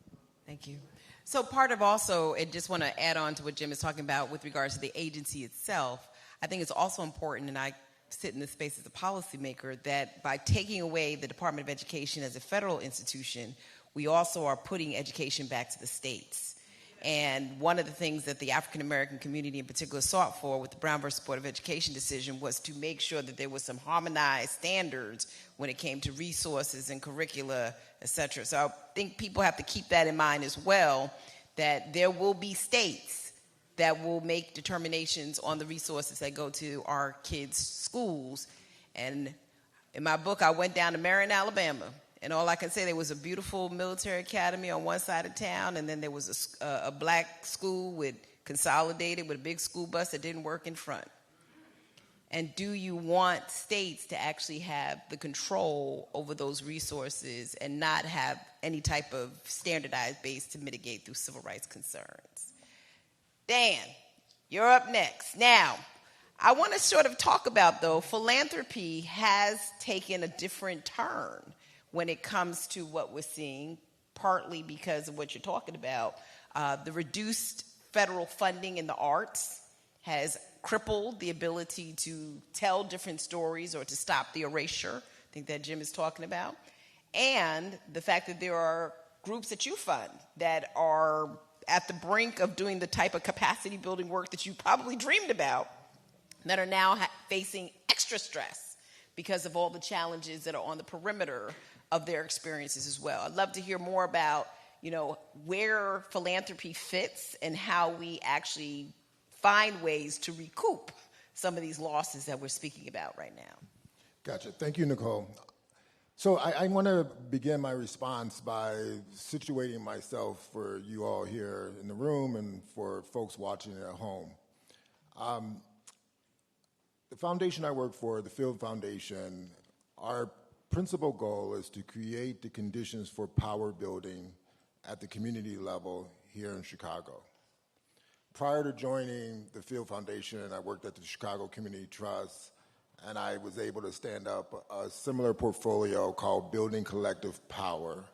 Speaker 1: Thank you. So part of also, and just want to add on to what Jim is talking about with regards to the agency itself, I think it's also important, and I sit in this space as a policymaker, that by taking away the Department of Education as a federal institution, we also are putting education back to the states. And one of the things that the African American community in particular sought for with the Brown versus Board of Education decision was to make sure that there was some harmonized standards when it came to resources and curricula, et cetera. So I think people have to keep that in mind as well, that there will be states that will make determinations on the resources that go to our kids' schools. And in my book, I went down to Marion, Alabama. And all I can say, there was a beautiful military academy on one side of town, and then there was a black school consolidated with a big school bus that didn't work in front. And do you want states to actually have the control over those resources and not have any type of standardized base to mitigate through civil rights concerns? Dan, you're up next. Now, I want to sort of talk about, though, philanthropy has taken a different turn when it comes to what we're seeing, partly because of what you're talking about. The reduced federal funding in the arts has crippled the ability to tell different stories or to stop the erasure, I think that Jim is talking about. And the fact that there are groups that you fund that are at the brink of doing the type of capacity building work that you probably dreamed about, that are now facing extra stress because of all the challenges that are on the perimeter of their experiences as well. I'd love to hear more about, where philanthropy fits and how we actually find ways to recoup some of these losses that we're speaking about right now.
Speaker 6: Gotcha. Thank you, Nicole. So I want to begin my response by situating myself for you all here in the room and for folks watching at home. The foundation I work for, the Field Foundation, our principal goal is to create the conditions for power building at the community level here in Chicago. Prior to joining the Field Foundation, I worked at the Chicago Community Trust, and I was able to stand up a similar portfolio called Building Collective Power.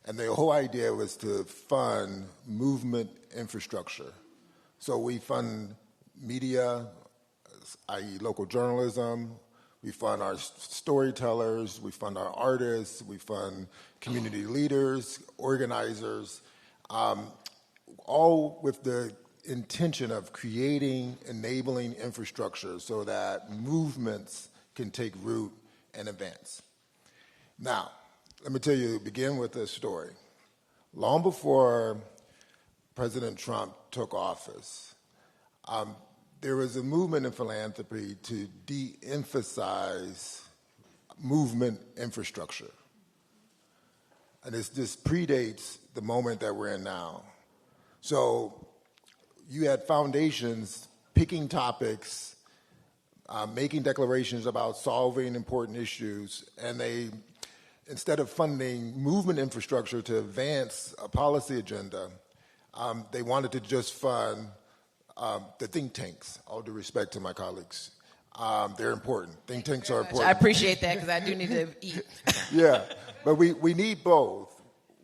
Speaker 6: And the whole idea was to fund movement infrastructure. So we fund media, i.e. local journalism, we fund our storytellers, we fund our artists, we fund community leaders, organizers, all with the intention of creating enabling infrastructure so that movements can take root and advance. Now, let me begin with this story. Long before President Trump took office, there was a movement in philanthropy to de-emphasize movement infrastructure. And this predates the moment that we're in now. So you had foundations picking topics, making declarations about solving important issues, and they, instead of funding movement infrastructure to advance a policy agenda, they wanted to just fund the think tanks. All due respect to my colleagues. They're important. Think tanks are important.
Speaker 1: I appreciate that because I do need to eat.
Speaker 6: Yeah, but we need both.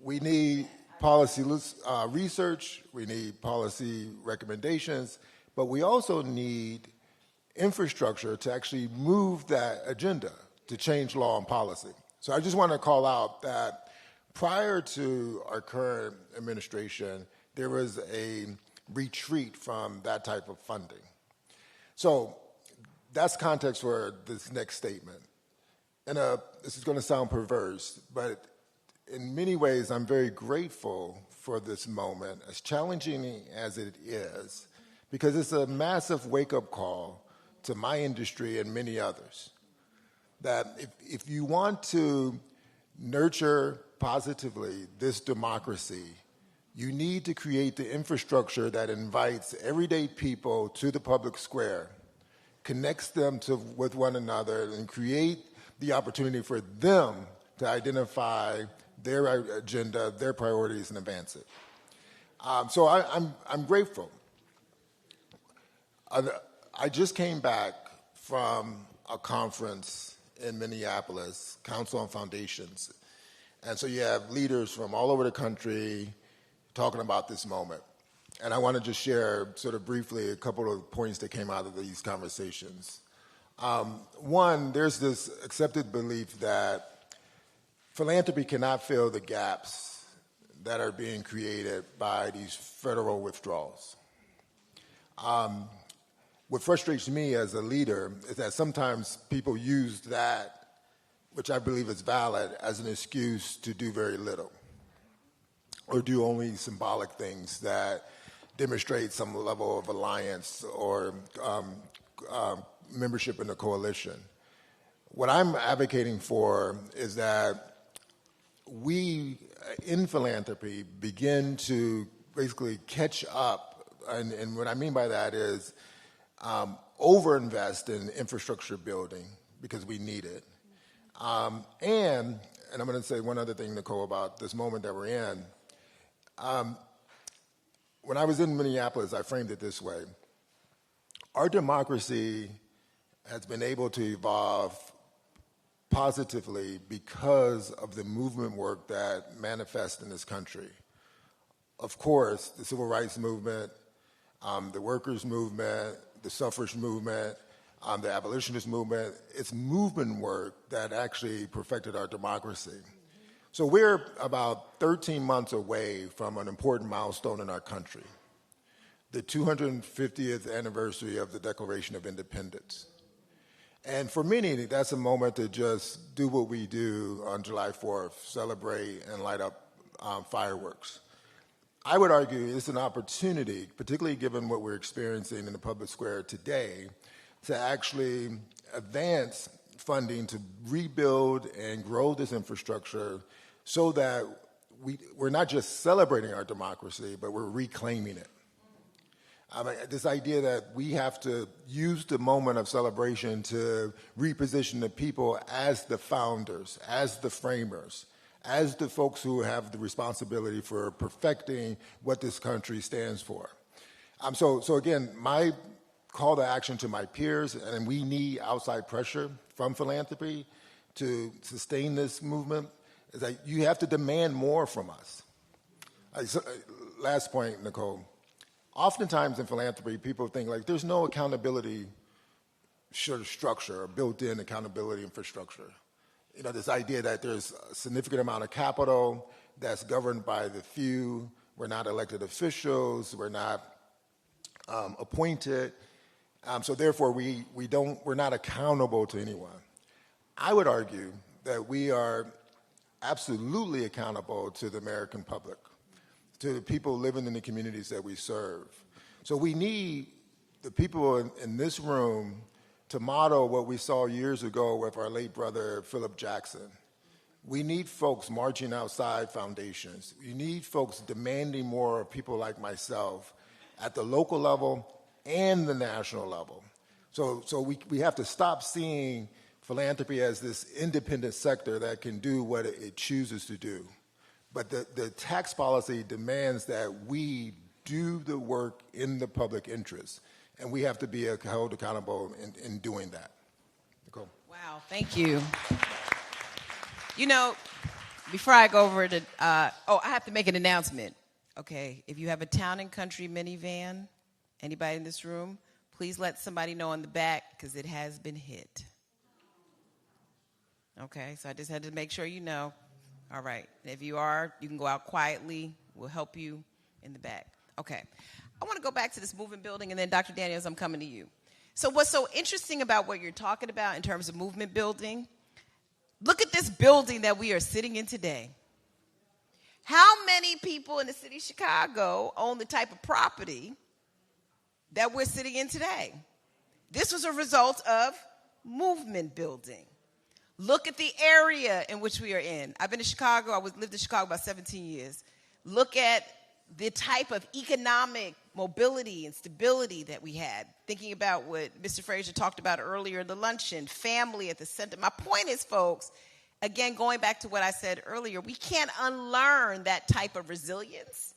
Speaker 6: We need policy research, we need policy recommendations, but we also need infrastructure to actually move that agenda to change law and policy. So I just want to call out that prior to our current administration, there was a retreat from that type of funding. So that's context for this next statement. And this is going to sound perverse, but in many ways, I'm very grateful for this moment, as challenging as it is, because it's a massive wake-up call to my industry and many others. That if you want to nurture positively this democracy, you need to create the infrastructure that invites everyday people to the public square, connects them with one another, and create the opportunity for them to identify their agenda, their priorities, and advance it. So I'm grateful. I just came back from a conference in Minneapolis, Council on Foundations. And so you have leaders from all over the country talking about this moment. And I want to just share sort of briefly a couple of points that came out of these conversations. One, there's this accepted belief that philanthropy cannot fill the gaps that are being created by these federal withdrawals. What frustrates me as a leader is that sometimes people use that, which I believe is valid, as an excuse to do very little or do only symbolic things that demonstrate some level of alliance or membership in a coalition. What I'm advocating for is that we, in philanthropy, begin to basically catch up, and what I mean by that is overinvest in infrastructure building because we need it. And I'm going to say one other thing, Nicole, about this moment that we're in. When I was in Minneapolis, I framed it this way. Our democracy has been able to evolve positively because of the movement work that manifests in this country. Of course, the civil rights movement, the workers' movement, the suffrage movement, the abolitionist movement, it's movement work that actually perfected our democracy. So we're about 13 months away from an important milestone in our country, the 250th anniversary of the Declaration of Independence. And for many, that's a moment to just do what we do on July 4th, celebrate and light up fireworks. I would argue it's an opportunity, particularly given what we're experiencing in the public square today, to actually advance funding to rebuild and grow this infrastructure so that we're not just celebrating our democracy, but we're reclaiming it. This idea that we have to use the moment of celebration to reposition the people as the founders, as the framers, as the folks who have the responsibility for perfecting what this country stands for. So again, my call to action to my peers, and we need outside pressure from philanthropy to sustain this movement, is that you have to demand more from us. Last point, Nicole. Oftentimes in philanthropy, people think like there's no accountability structure or built-in accountability infrastructure. You know, this idea that there's a significant amount of capital that's governed by the few. We're not elected officials. We're not appointed. So therefore, we're not accountable to anyone. I would argue that we are absolutely accountable to the American public, to the people living in the communities that we serve. So we need the people in this room to model what we saw years ago with our late brother, Philip Jackson. We need folks marching outside foundations. We need folks demanding more of people like myself at the local level and the national level. So we have to stop seeing philanthropy as this independent sector that can do what it chooses to do. But the tax policy demands that we do the work in the public interest, and we have to be held accountable in doing that. Nicole.
Speaker 1: Wow, thank you. You know, before I go over to, I have to make an announcement. Okay, if you have a Town and Country minivan, anybody in this room, please let somebody know in the back because it has been hit. Okay, so I just had to make sure you know. All right, and if you are, you can go out quietly. We'll help you in the back. Okay, I want to go back to this movement building, and then Dr. Daniels, I'm coming to you. So what's so interesting about what you're talking about in terms of movement building, look at this building that we are sitting in today. How many people in the city of Chicago own the type of property that we're sitting in today? This was a result of movement building. Look at the area in which we are in. I've been to Chicago. I lived in Chicago about 17 years. Look at the type of economic mobility and stability that we had. Thinking about what Mr. Frazier talked about earlier in the luncheon, family at the center. My point is, folks, again, going back to what I said earlier, we can't unlearn that type of resilience,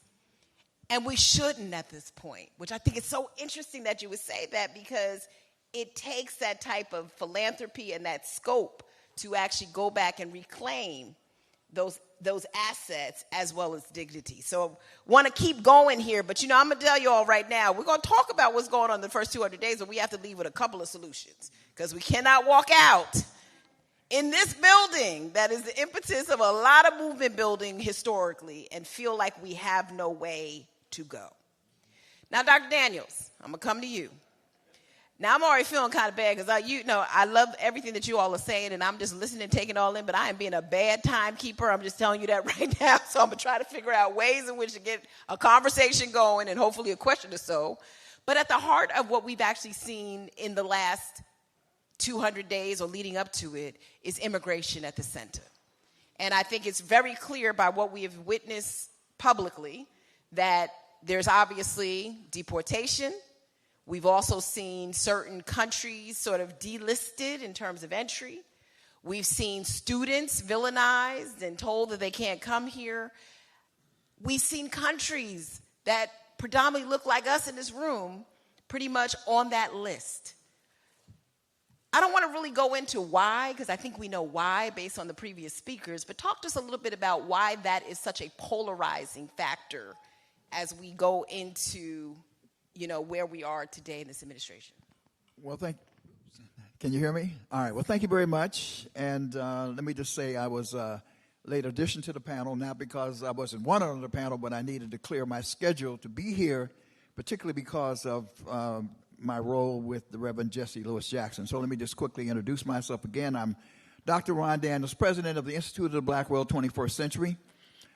Speaker 1: and we shouldn't at this point, which I think is so interesting that you would say that because it takes that type of philanthropy and that scope to actually go back and reclaim those assets as well as dignity. So want to keep going here, but I'm going to tell you all right now, we're going to talk about what's going on in the first 200 days, but we have to leave with a couple of solutions because we cannot walk out in this building that is the impetus of a lot of movement building historically and feel like we have no way to go. Now, Dr. Daniels, I'm going to come to you. Now, I'm already feeling kind of bad because I love everything that you all are saying, and I'm just listening and taking it all in, but I am being a bad timekeeper. I'm just telling you that right now. So I'm going to try to figure out ways in which to get a conversation going and hopefully a question or so. But at the heart of what we've actually seen in the last 200 days or leading up to it is immigration at the center. And I think it's very clear by what we have witnessed publicly that there's obviously deportation. We've also seen certain countries sort of delisted in terms of entry. We've seen students villainized and told that they can't come here. We've seen countries that predominantly look like us in this room pretty much on that list. I don't want to really go into why, because I think we know why based on the previous speakers, but talk to us a little bit about why that is such a polarizing factor as we go into where we are today in this administration.
Speaker 7: Well, can you hear me? All right. Well, thank you very much. And let me just say I was late addition to the panel, not because I wasn't wanted on the panel, but I needed to clear my schedule to be here, particularly because of my role with the Reverend Jesse Lewis Jackson. So let me just quickly introduce myself again. I'm Dr. Ron Daniels, president of the Institute of the Black World 21st Century.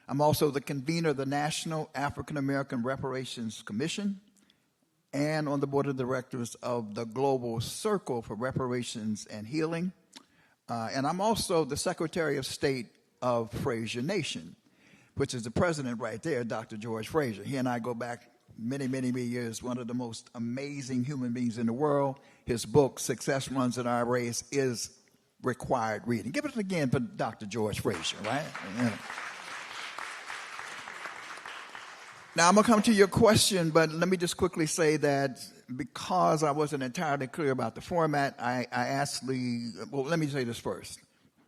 Speaker 7: I'm also the convener of the National African American Reparations Commission and on the board of directors of the Global Circle for Reparations and Healing. And I'm also the Secretary of State of Fraser Nation, which is the president right there, Dr. George Fraser. He and I go back many, many, many years, one of the most amazing human beings in the world. His book, Success Runs in Our Race, is required reading. Give it again for Dr. George Fraser, right? Yeah. Now, I'm going to come to your question, but let me just quickly say that because I wasn't entirely clear about the format, I let me say this first.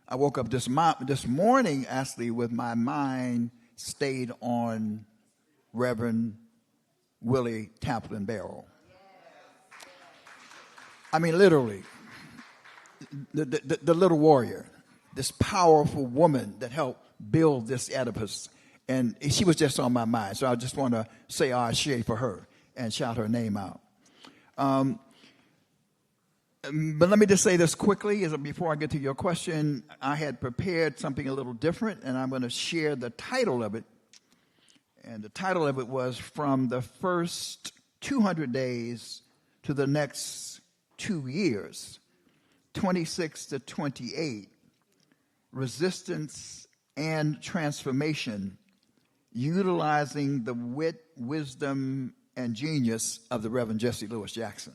Speaker 7: I woke up this morning, actually, with my mind stayed on Reverend Willie Taplin Barrow. I mean, literally, the little warrior, this powerful woman that helped build this edifice. And she was just on my mind, so I just want to say Ashe for her and shout her name out. But let me just say this quickly before I get to your question. I had prepared something a little different, and I'm going to share the title of it. And the title of it was From the First 200 Days to the Next 2 Years, 26 to 28, Resistance and Transformation, Utilizing the Wit, Wisdom, and Genius of the Reverend Jesse Lewis Jackson.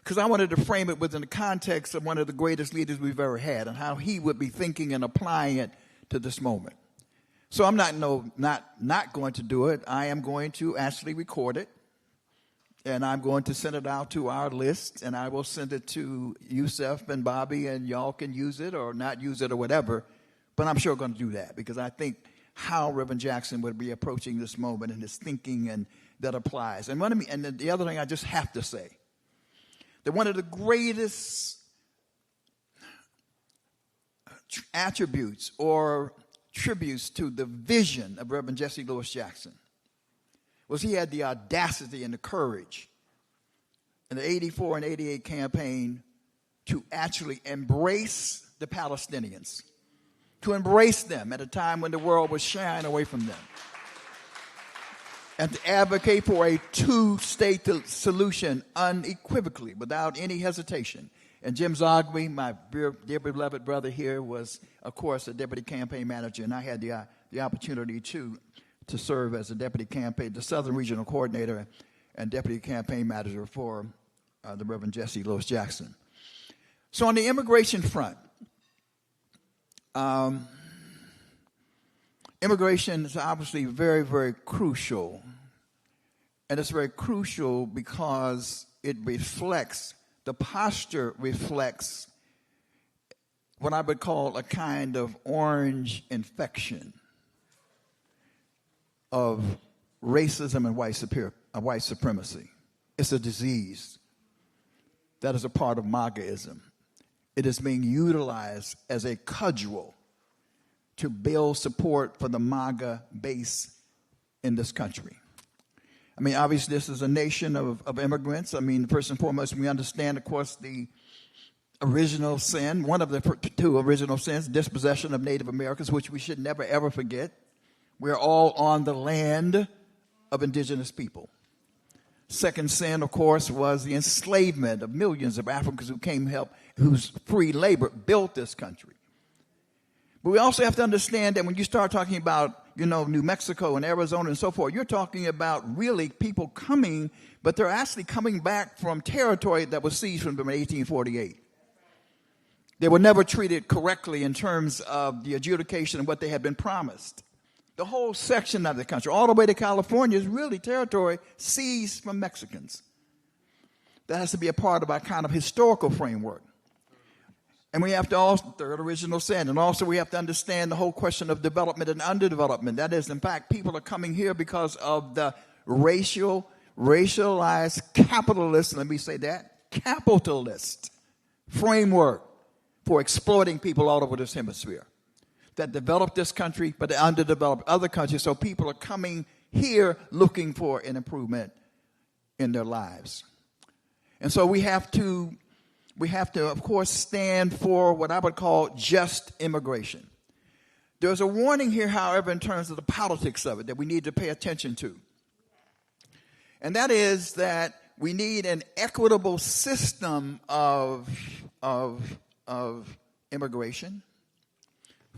Speaker 7: Because I wanted to frame it within the context of one of the greatest leaders we've ever had and how he would be thinking and applying it to this moment. So I'm not going to do it. I am going to actually record it, and I'm going to send it out to our list, and I will send it to Yusef and Bobby, and y'all can use it or not use it or whatever, but I'm sure going to do that because I think how Reverend Jackson would be approaching this moment and his thinking and that applies. And the other thing I just have to say, that one of the greatest attributes or tributes to the vision of Reverend Jesse Lewis Jackson was he had the audacity and the courage in the 84 and 88 campaign to actually embrace the Palestinians, to embrace them at a time when the world was shying away from them, and to advocate for a two-state solution unequivocally, without any hesitation. And Jim Zogby, my dear beloved brother here, was, of course, a deputy campaign manager, and I had the opportunity to serve as the Southern Regional Coordinator and deputy campaign manager for the Reverend Jesse Lewis Jackson. So on the immigration front, immigration is obviously very, very crucial. And it's very crucial because the posture reflects what I would call a kind of orange infection of racism and white supremacy. It's a disease that is a part of MAGAism. It is being utilized as a cudgel to build support for the MAGA base in this country. I mean, obviously, this is a nation of immigrants. I mean, first and foremost, we understand, of course, the original sin, one of the two original sins, dispossession of Native Americans, which we should never, ever forget. We're all on the land of indigenous people. Second sin, of course, was the enslavement of millions of Africans who came help, whose free labor built this country. But we also have to understand that when you start talking about, New Mexico and Arizona and so forth, you're talking about really people coming, but they're actually coming back from territory that was seized from them in 1848. They were never treated correctly in terms of the adjudication of what they had been promised. The whole section of the country, all the way to California, is really territory seized from Mexicans. That has to be a part of our kind of historical framework. And we have to also, third original sin, and also we have to understand the whole question of development and underdevelopment. That is, in fact, people are coming here because of the racialized capitalist, let me say that, capitalist framework for exploiting people all over this hemisphere that developed this country, but they underdeveloped other countries. So people are coming here looking for an improvement in their lives. And so we have to, of course, stand for what I would call just immigration. There's a warning here, however, in terms of the politics of it that we need to pay attention to. And that is that we need an equitable system of immigration.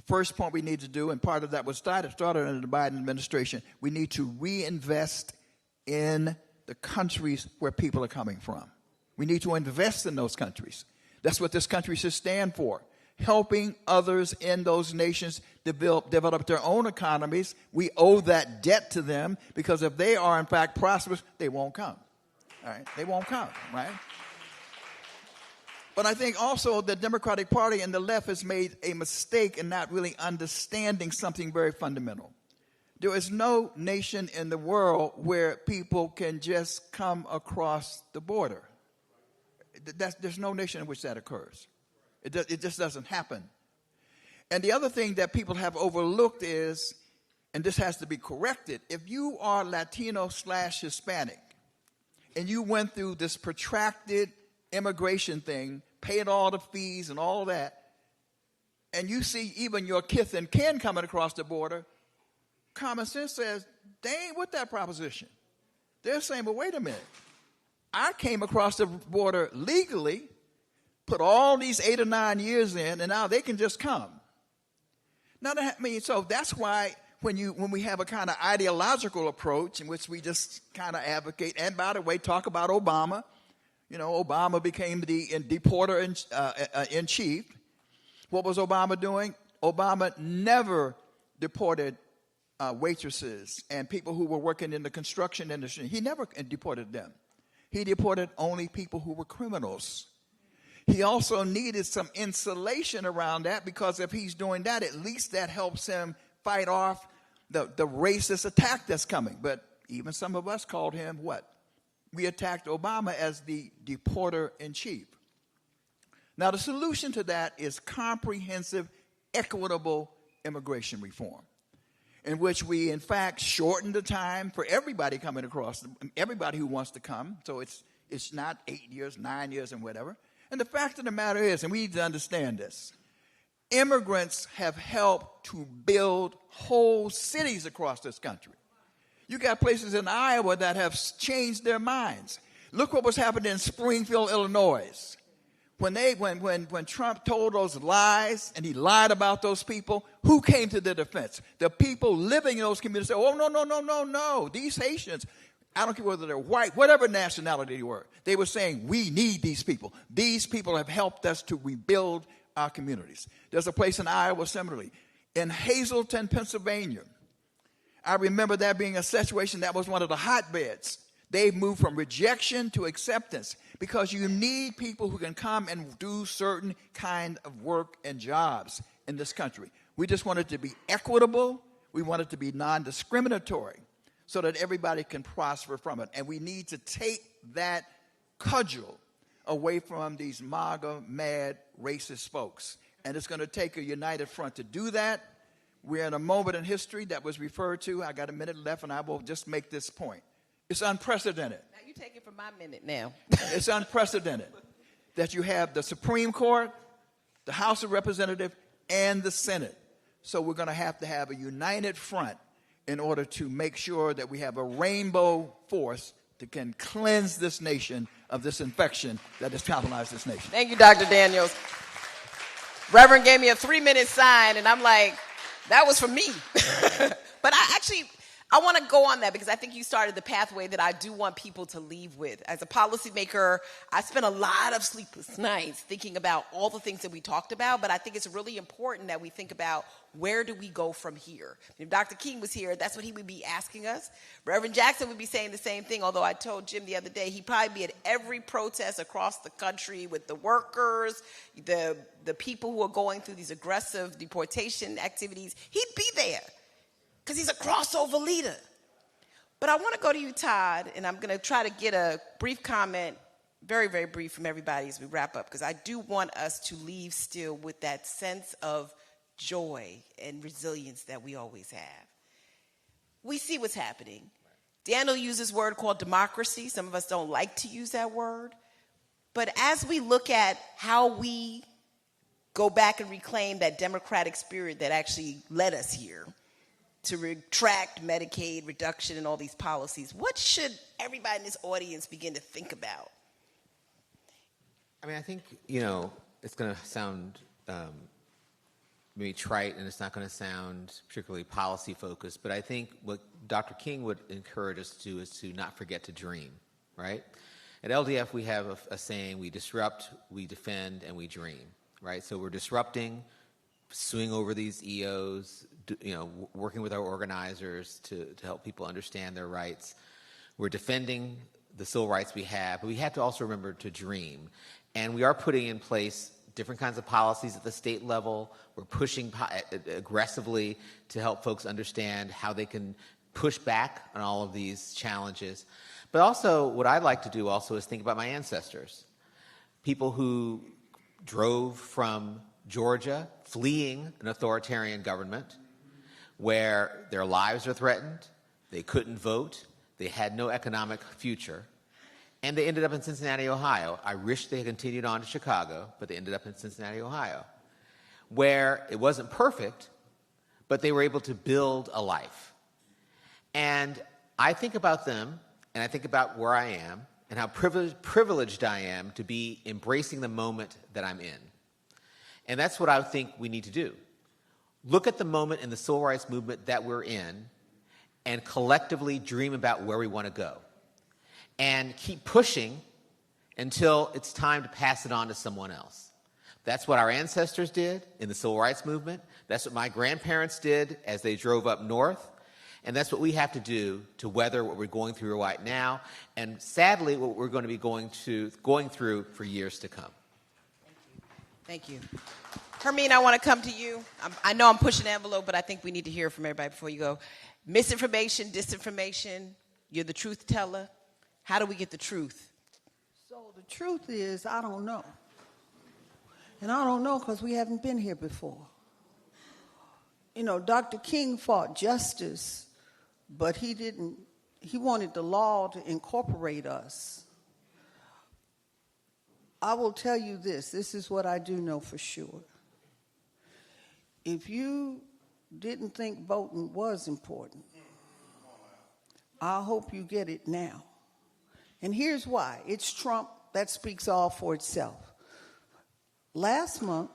Speaker 7: First point we need to do, and part of that was started under the Biden administration, we need to reinvest in the countries where people are coming from. We need to invest in those countries. That's what this country should stand for, helping others in those nations develop their own economies. We owe that debt to them because if they are, in fact, prosperous, they won't come. All right? They won't come, right? But I think also the Democratic Party and the left has made a mistake in not really understanding something very fundamental. There is no nation in the world where people can just come across the border. There's no nation in which that occurs. It just doesn't happen. And the other thing that people have overlooked is, and this has to be corrected, if you are Latino/Hispanic and you went through this protracted immigration thing, paying all the fees and all that, and you see even your kith and kin coming across the border, common sense says they ain't with that proposition. They're saying, but wait a minute. I came across the border legally, put all these 8 or 9 years in, and now they can just come. Now, so that's why when we have a kind of ideological approach in which we just kind of advocate, and by the way, talk about Obama. You know, Obama became the deporter in chief. What was Obama doing? Obama never deported waitresses and people who were working in the construction industry. He never deported them. He deported only people who were criminals. He also needed some insulation around that, because if he's doing that, at least that helps him fight off the racist attack that's coming. But even some of us called him what? We attacked Obama as the deporter in chief. Now, the solution to that is comprehensive, equitable immigration reform, in which we, in fact, shorten the time for everybody coming across, everybody who wants to come. So it's not 8 years, 9 years, and whatever. And the fact of the matter is, and we need to understand this, immigrants have helped to build whole cities across this country. You got places in Iowa that have changed their minds. Look what was happening in Springfield, Illinois. When Trump told those lies, and he lied about those people, who came to their defense? The people living in those communities said, oh, no. These Haitians, I don't care whether they're white, whatever nationality they were saying, we need these people. These people have helped us to rebuild our communities. There's a place in Iowa, similarly. In Hazleton, Pennsylvania, I remember that being a situation that was one of the hotbeds. They've moved from rejection to acceptance, because you need people who can come and do certain kind of work and jobs in this country. We just want it to be equitable. We want it to be non-discriminatory so that everybody can prosper from it. And we need to take that cudgel away from these MAGA, mad, racist folks. And it's going to take a united front to do that. We're in a moment in history that was referred to. I got a minute left, and I will just make this point. It's unprecedented.
Speaker 1: Now you take it from my minute now.
Speaker 7: It's unprecedented that you have the Supreme Court, the House of Representatives, and the Senate. So we're going to have a united front in order to make sure that we have a rainbow force that can cleanse this nation of this infection that has colonized this nation.
Speaker 1: Thank you, Dr. Daniels. Reverend gave me a 3-minute sign, and I'm like, that was for me. But I want to go on that, because I think you started the pathway that I do want people to leave with. As a policymaker, I spent a lot of sleepless nights thinking about all the things that we talked about, but I think it's really important that we think about, where do we go from here? If Dr. King was here, that's what he would be asking us. Reverend Jackson would be saying the same thing, although I told Jim the other day he'd probably be at every protest across the country with the workers, the people who are going through these aggressive deportation activities. He'd be there, because he's a crossover leader. But I want to go to you, Todd, and I'm going to try to get a brief comment, very, very brief, from everybody as we wrap up, because I do want us to leave still with that sense of joy and resilience that we always have. We see what's happening. Daniel used this word called democracy. Some of us don't like to use that word. But as we look at how we go back and reclaim that democratic spirit that actually led us here, to retract Medicaid reduction and all these policies, what should everybody in this audience begin to think about?
Speaker 4: I mean, I think, it's going to sound maybe trite, and it's not going to sound particularly policy focused, but I think what Dr. King would encourage us to do is to not forget to dream, right? At LDF, we have a saying: we disrupt, we defend, and we dream, right? So we're disrupting, suing over these EOs, working with our organizers to help people understand their rights. We're defending the civil rights we have, but we have to also remember to dream. And we are putting in place different kinds of policies at the state level. We're pushing aggressively to help folks understand how they can push back on all of these challenges. But also, what I'd like to do also is think about my ancestors, people who drove from Georgia, fleeing an authoritarian government where their lives are threatened, they couldn't vote, they had no economic future, And they ended up in Cincinnati, Ohio. I wish they had continued on to Chicago, but they ended up in Cincinnati, Ohio, where it wasn't perfect, but they were able to build a life. And I think about them, and I think about where I am, and how privileged I am to be embracing the moment that I'm in. And that's what I think we need to do. Look at the moment in the civil rights movement that we're in and collectively dream about where we want to go. And keep pushing until it's time to pass it on to someone else. That's what our ancestors did in the civil rights movement. That's what my grandparents did as they drove up north. And that's what we have to do to weather what we're going through right now, and sadly, what we're going to be going through for years to come.
Speaker 1: Thank you. Hermine, I want to come to you. I know I'm pushing the envelope, but I think we need to hear from everybody before you go. Misinformation, disinformation, you're the truth teller. How do we get the truth?
Speaker 5: So the truth is, I don't know. And I don't know because we haven't been here before. You know, Dr. King fought justice, but he wanted the law to incorporate us. I will tell you this is what I do know for sure. If you didn't think voting was important, I hope you get it now. And here's why. It's Trump that speaks all for itself. Last month,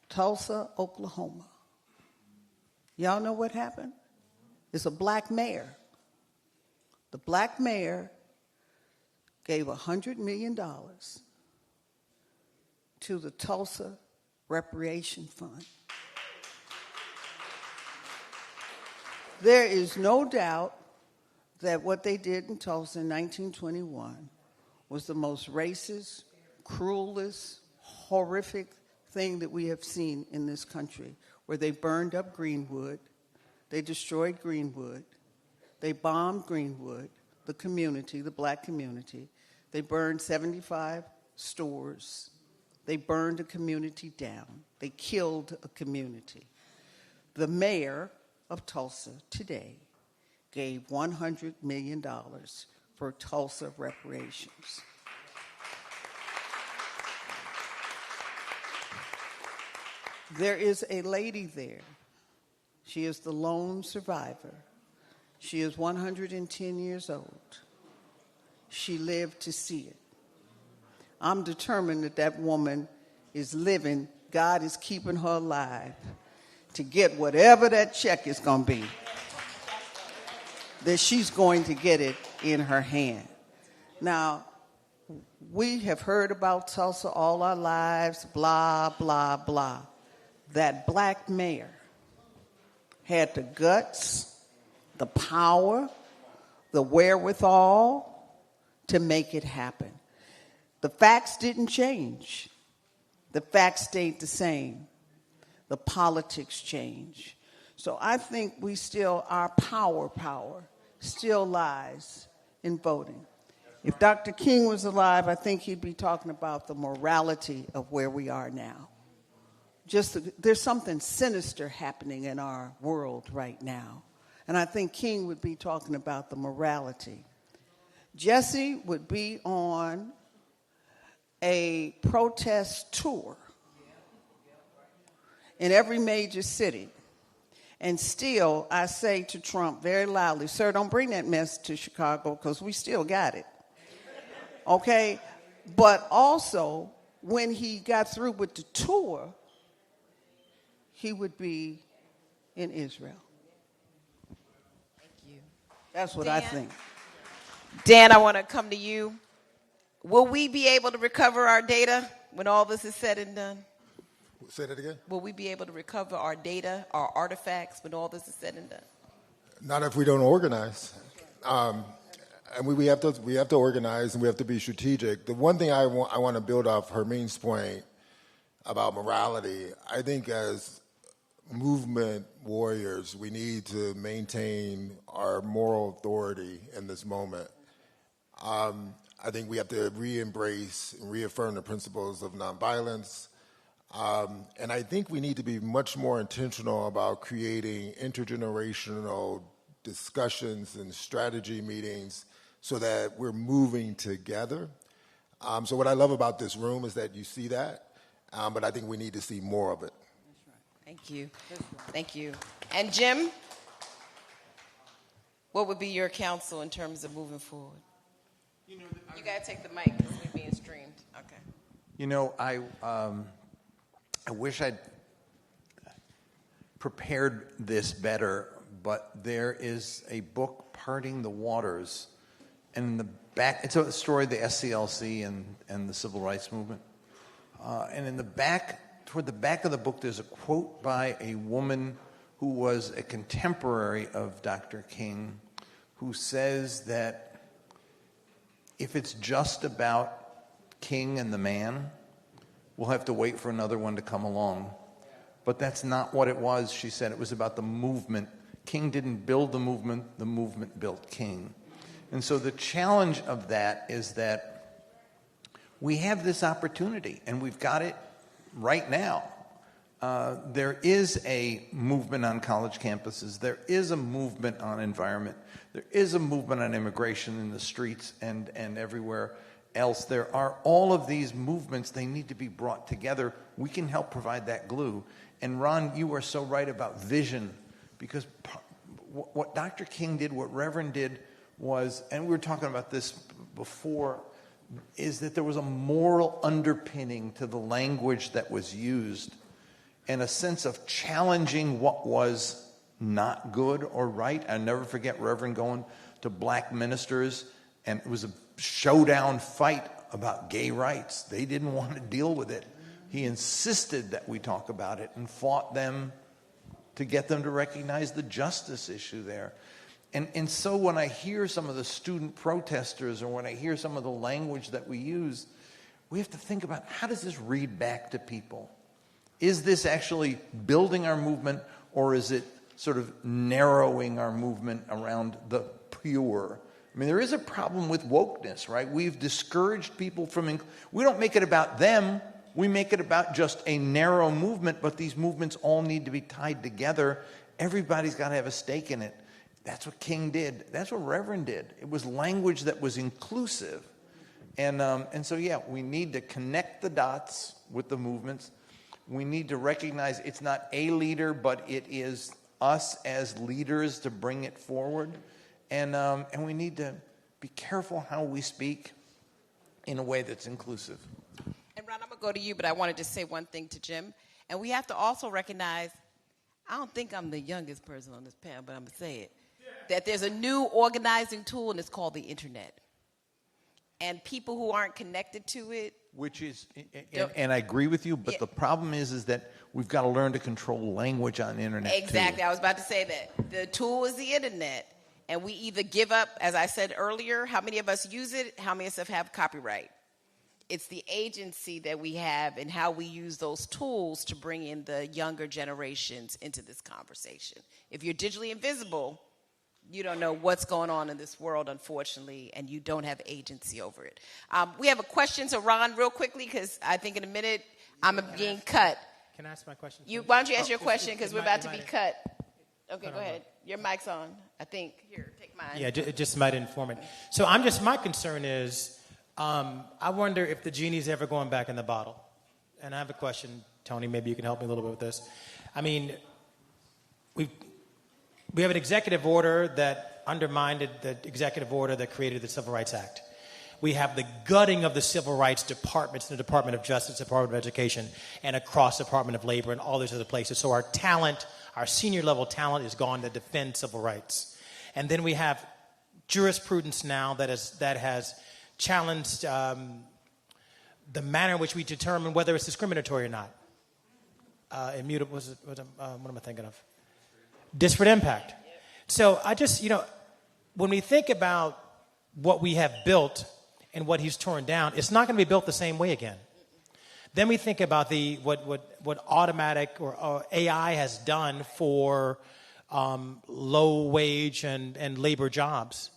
Speaker 5: Tulsa, Oklahoma. Y'all know what happened? It's a black mayor. The black mayor gave $100 million to the Tulsa Reparation Fund. There is no doubt that what they did in Tulsa in 1921 was the most racist, cruelest, horrific thing that we have seen in this country, where they burned up Greenwood, they destroyed Greenwood, they bombed Greenwood, the community, the black community. They burned 75 stores. They burned a community down. They killed a community. The mayor of Tulsa today gave $100 million for Tulsa reparations. There is a lady there. She is the lone survivor. She is 110 years old. She lived to see it. I'm determined that that woman is living. God is keeping her alive to get whatever that check is going to be, that she's going to get it in her hand. Now, we have heard about Tulsa all our lives, blah, blah, blah. That black mayor had the guts, the power, the wherewithal to make it happen. The facts didn't change. The facts stayed the same. The politics changed. So I think our power still lies in voting. If Dr. King was alive, I think he'd be talking about the morality of where we are now. There's something sinister happening in our world right now. And I think King would be talking about the morality. Jesse would be on a protest tour in every major city. And still, I say to Trump very loudly, sir, don't bring that mess to Chicago because we still got it. Okay? But also, when he got through with the tour, he would be in Israel.
Speaker 1: Thank you.
Speaker 5: That's what
Speaker 1: Dan?
Speaker 5: I think.
Speaker 1: Dan, I want to come to you. Will we be able to recover our data when all this is said and done?
Speaker 6: Say that again?
Speaker 1: Will we be able to recover our data, our artifacts, when all this is said and done?
Speaker 6: Not if we don't organize. And we have to organize, and we have to be strategic. The one thing I want to build off Hermine's point about morality, I think as movement warriors, we need to maintain our moral authority in this moment. I think we have to re-embrace and reaffirm the principles of nonviolence. And I think we need to be much more intentional about creating intergenerational discussions and strategy meetings so that we're moving together. So what I love about this room is that you see that, but I think we need to see more of it.
Speaker 1: Thank you. Thank you. And Jim, what would be your counsel in terms of moving forward? You got to take the mic because we're being streamed. Okay.
Speaker 3: You know, I wish I'd prepared this better, but there is a book, Parting the Waters, and in the back, it's a story of the SCLC and the Civil Rights Movement. And in the back, toward the back of the book, there's a quote by a woman who was a contemporary of Dr. King, who says that if it's just about King and the man, we'll have to wait for another one to come along. But that's not what it was. She said it was about the movement. King didn't build the movement built King. And so the challenge of that is that we have this opportunity, and we've got it right now. There is a movement on college campuses. There is a movement on environment. There is a movement on immigration in the streets and everywhere else. There are all of these movements. They need to be brought together. We can help provide that glue. And Ron, you are so right about vision, because what Dr. King did, what Reverend did was, and we were talking about this before, is that there was a moral underpinning to the language that was used and a sense of challenging what was not good or right. I'll never forget Reverend going to black ministers, and it was a showdown fight about gay rights. They didn't want to deal with it. He insisted that we talk about it and fought them to get them to recognize the justice issue there. And so when I hear some of the student protesters, or when I hear some of the language that we use, we have to think about, how does this read back to people? Is this actually building our movement, or is it sort of narrowing our movement around the pure? I mean, there is a problem with wokeness, right? We've discouraged people from, we don't make it about them. We make it about just a narrow movement, but these movements all need to be tied together. Everybody's got to have a stake in it. That's what King did. That's what Reverend did. It was language that was inclusive. And so, yeah, we need to connect the dots with the movements. We need to recognize it's not a leader, but it is us as leaders to bring it forward. And we need to be careful how we speak in a way that's inclusive.
Speaker 1: And Ron, I'm going to go to you, but I wanted to say one thing to Jim. And we have to also recognize, I don't think I'm the youngest person on this panel, but I'm going to say it, that there's a new organizing tool, and it's called the internet. And people who aren't connected to it,
Speaker 3: which is, and I agree with you, but the problem is that we've got to learn to control language on the internet.
Speaker 1: Exactly.
Speaker 3: Too.
Speaker 1: I was about to say that. The tool is the internet, and we either give up, as I said earlier, how many of us use it, how many of us have copyright. It's the agency that we have and how we use those tools to bring in the younger generations into this conversation. If you're digitally invisible, you don't know what's going on in this world, unfortunately, and you don't have agency over it. We have a question to Ron real quickly, because I think in a minute I'm being cut.
Speaker 8: Can I ask my question?
Speaker 1: Why don't you ask your question, because we're about to be cut. Okay, go ahead. Your mic's on, I think. Here, take mine.
Speaker 8: Yeah, it just might inform it. So my concern is, I wonder if the genie's ever going back in the bottle. And I have a question, Tony, maybe you can help me a little bit with this. I mean, we have an executive order that undermined the executive order that created the Civil Rights Act. We have the gutting of the civil rights departments in the Department of Justice, Department of Education, and across the Department of Labor and all these other places. So our talent, our senior level talent, is gone to defend civil rights. And then we have jurisprudence now that has challenged the manner in which we determine whether it's discriminatory or not. Immutable, what am I thinking of? Disparate impact. So I just, when we think about what we have built and what he's torn down, it's not going to be built the same way again. Then we think about what automatic or AI has done for low wage and labor jobs.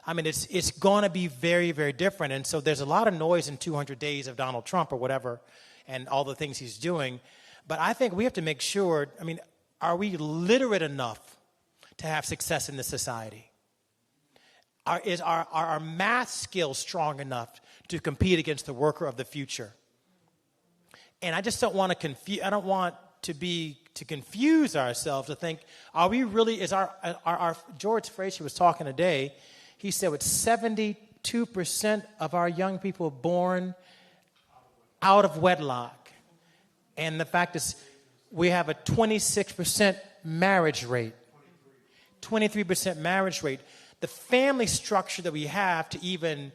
Speaker 8: I mean, it's going to be very, very different. And so there's a lot of noise in 200 days of Donald Trump or whatever and all the things he's doing. But I think we have to make sure, are we literate enough to have success in this society? Are our math skills strong enough to compete against the worker of the future? And I just don't want to confuse. I don't want to confuse ourselves to think, are we really? Is our George Fraser was talking today? He said, with 72% of our young people born out of wedlock, and the fact is, we have a 26% marriage rate, 23% marriage rate. The family structure that we have to even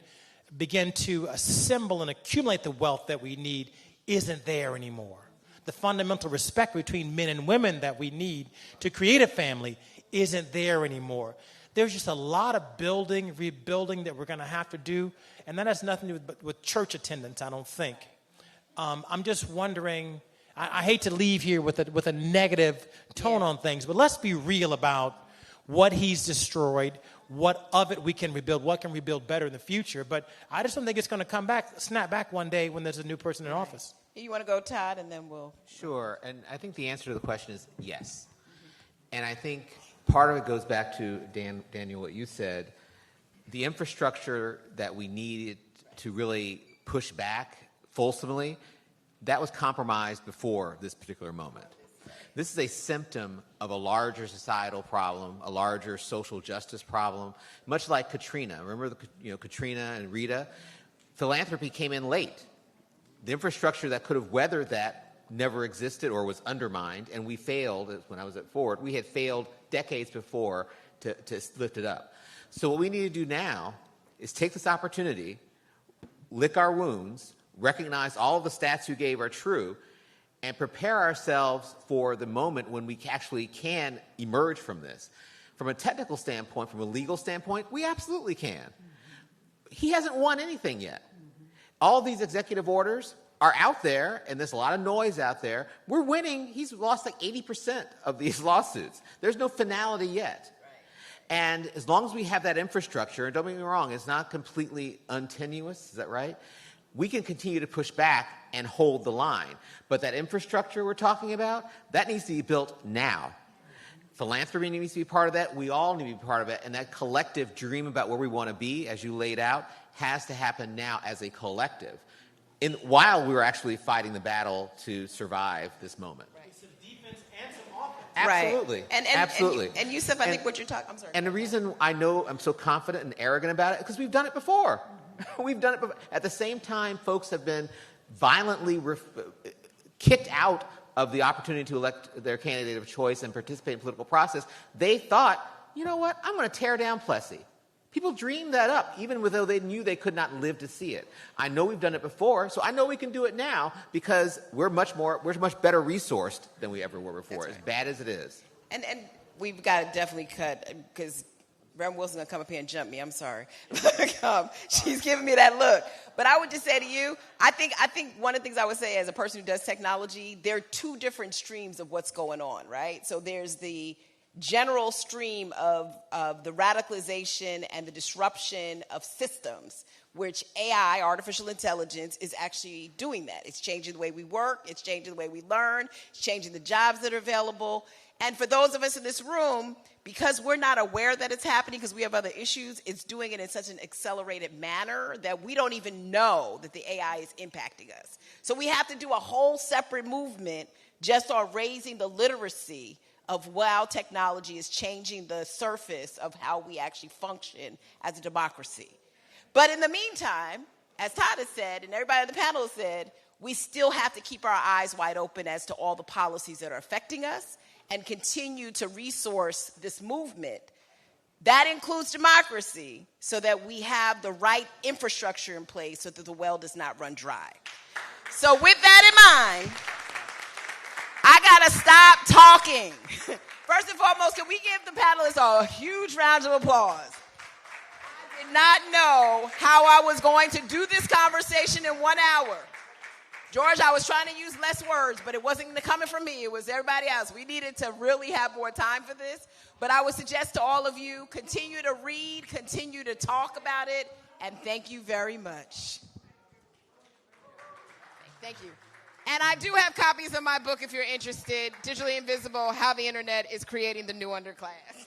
Speaker 8: begin to assemble and accumulate the wealth that we need isn't there anymore. The fundamental respect between men and women that we need to create a family isn't there anymore. There's just a lot of building, rebuilding that we're going to have to do, and that has nothing to do with church attendance, I don't think. I'm just wondering, I hate to leave here with a negative tone on things, but let's be real about what he's destroyed, what of it we can rebuild, what can we build better in the future. But I just don't think it's going to snap back one day when there's a new person in office.
Speaker 1: You want to go, Todd, and then we'll...
Speaker 4: Sure, and I think the answer to the question is yes. And I think part of it goes back to, Daniel, what you said. The infrastructure that we needed to really push back fulsomely, that was compromised before this particular moment. This is a symptom of a larger societal problem, a larger social justice problem, much like Katrina. Remember Katrina and Rita? Philanthropy came in late. The infrastructure that could have weathered that never existed or was undermined, and we failed. When I was at Ford, we had failed decades before to lift it up. So what we need to do now is take this opportunity, lick our wounds, recognize all of the stats you gave are true, and prepare ourselves for the moment when we actually can emerge from this. From a technical standpoint, from a legal standpoint, we absolutely can. He hasn't won anything yet. All these executive orders are out there, and there's a lot of noise out there. We're winning. He's lost like 80% of these lawsuits. There's no finality yet. And as long as we have that infrastructure, and don't get me wrong, it's not completely untenuous, is that right? We can continue to push back and hold the line. But that infrastructure we're talking about, that needs to be built now. Philanthropy needs to be part of that. We all need to be part of it. And that collective dream about where we want to be, as you laid out, has to happen now as a collective, while we're actually fighting the battle to survive this moment.
Speaker 8: Right. Some defense and some offense.
Speaker 4: Absolutely.
Speaker 1: Right.
Speaker 4: Absolutely.
Speaker 1: And Yusuf, I think what you're talking... I'm sorry.
Speaker 4: And the reason I know I'm so confident and arrogant about it, because we've done it before. We've done it before. At the same time, folks have been violently kicked out of the opportunity to elect their candidate of choice and participate in the political process. They thought, you know what, I'm going to tear down Plessy. People dreamed that up, even though they knew they could not live to see it. I know we've done it before, so I know we can do it now because we're much better resourced than we ever were before, as bad as it is.
Speaker 1: And we've got to definitely cut, because Reverend Wilson's going to come up here and jump me. I'm sorry. She's giving me that look. But I would just say to you, I think one of the things I would say as a person who does technology, there are two different streams of what's going on, right? So there's the general stream of the radicalization and the disruption of systems, which AI, artificial intelligence, is actually doing that. It's changing the way we work. It's changing the way we learn. It's changing the jobs that are available. And for those of us in this room, because we're not aware that it's happening because we have other issues, it's doing it in such an accelerated manner that we don't even know that the AI is impacting us. So we have to do a whole separate movement just on raising the literacy of how technology is changing the surface of how we actually function as a democracy. But in the meantime, as Todd has said, and everybody on the panel has said, we still have to keep our eyes wide open as to all the policies that are affecting us and continue to resource this movement. That includes democracy, so that we have the right infrastructure in place so that the well does not run dry. So with that in mind, I gotta stop talking. First and foremost, can we give the panelists a huge round of applause? I did not know how I was going to do this conversation in 1 hour. George, I was trying to use less words, but it wasn't coming from me. It was everybody else. We needed to really have more time for this. But I would suggest to all of you, continue to read, continue to talk about it, and thank you very much. Thank you. And I do have copies of my book if you're interested, Digitally Invisible, How the Internet is Creating the New Underclass.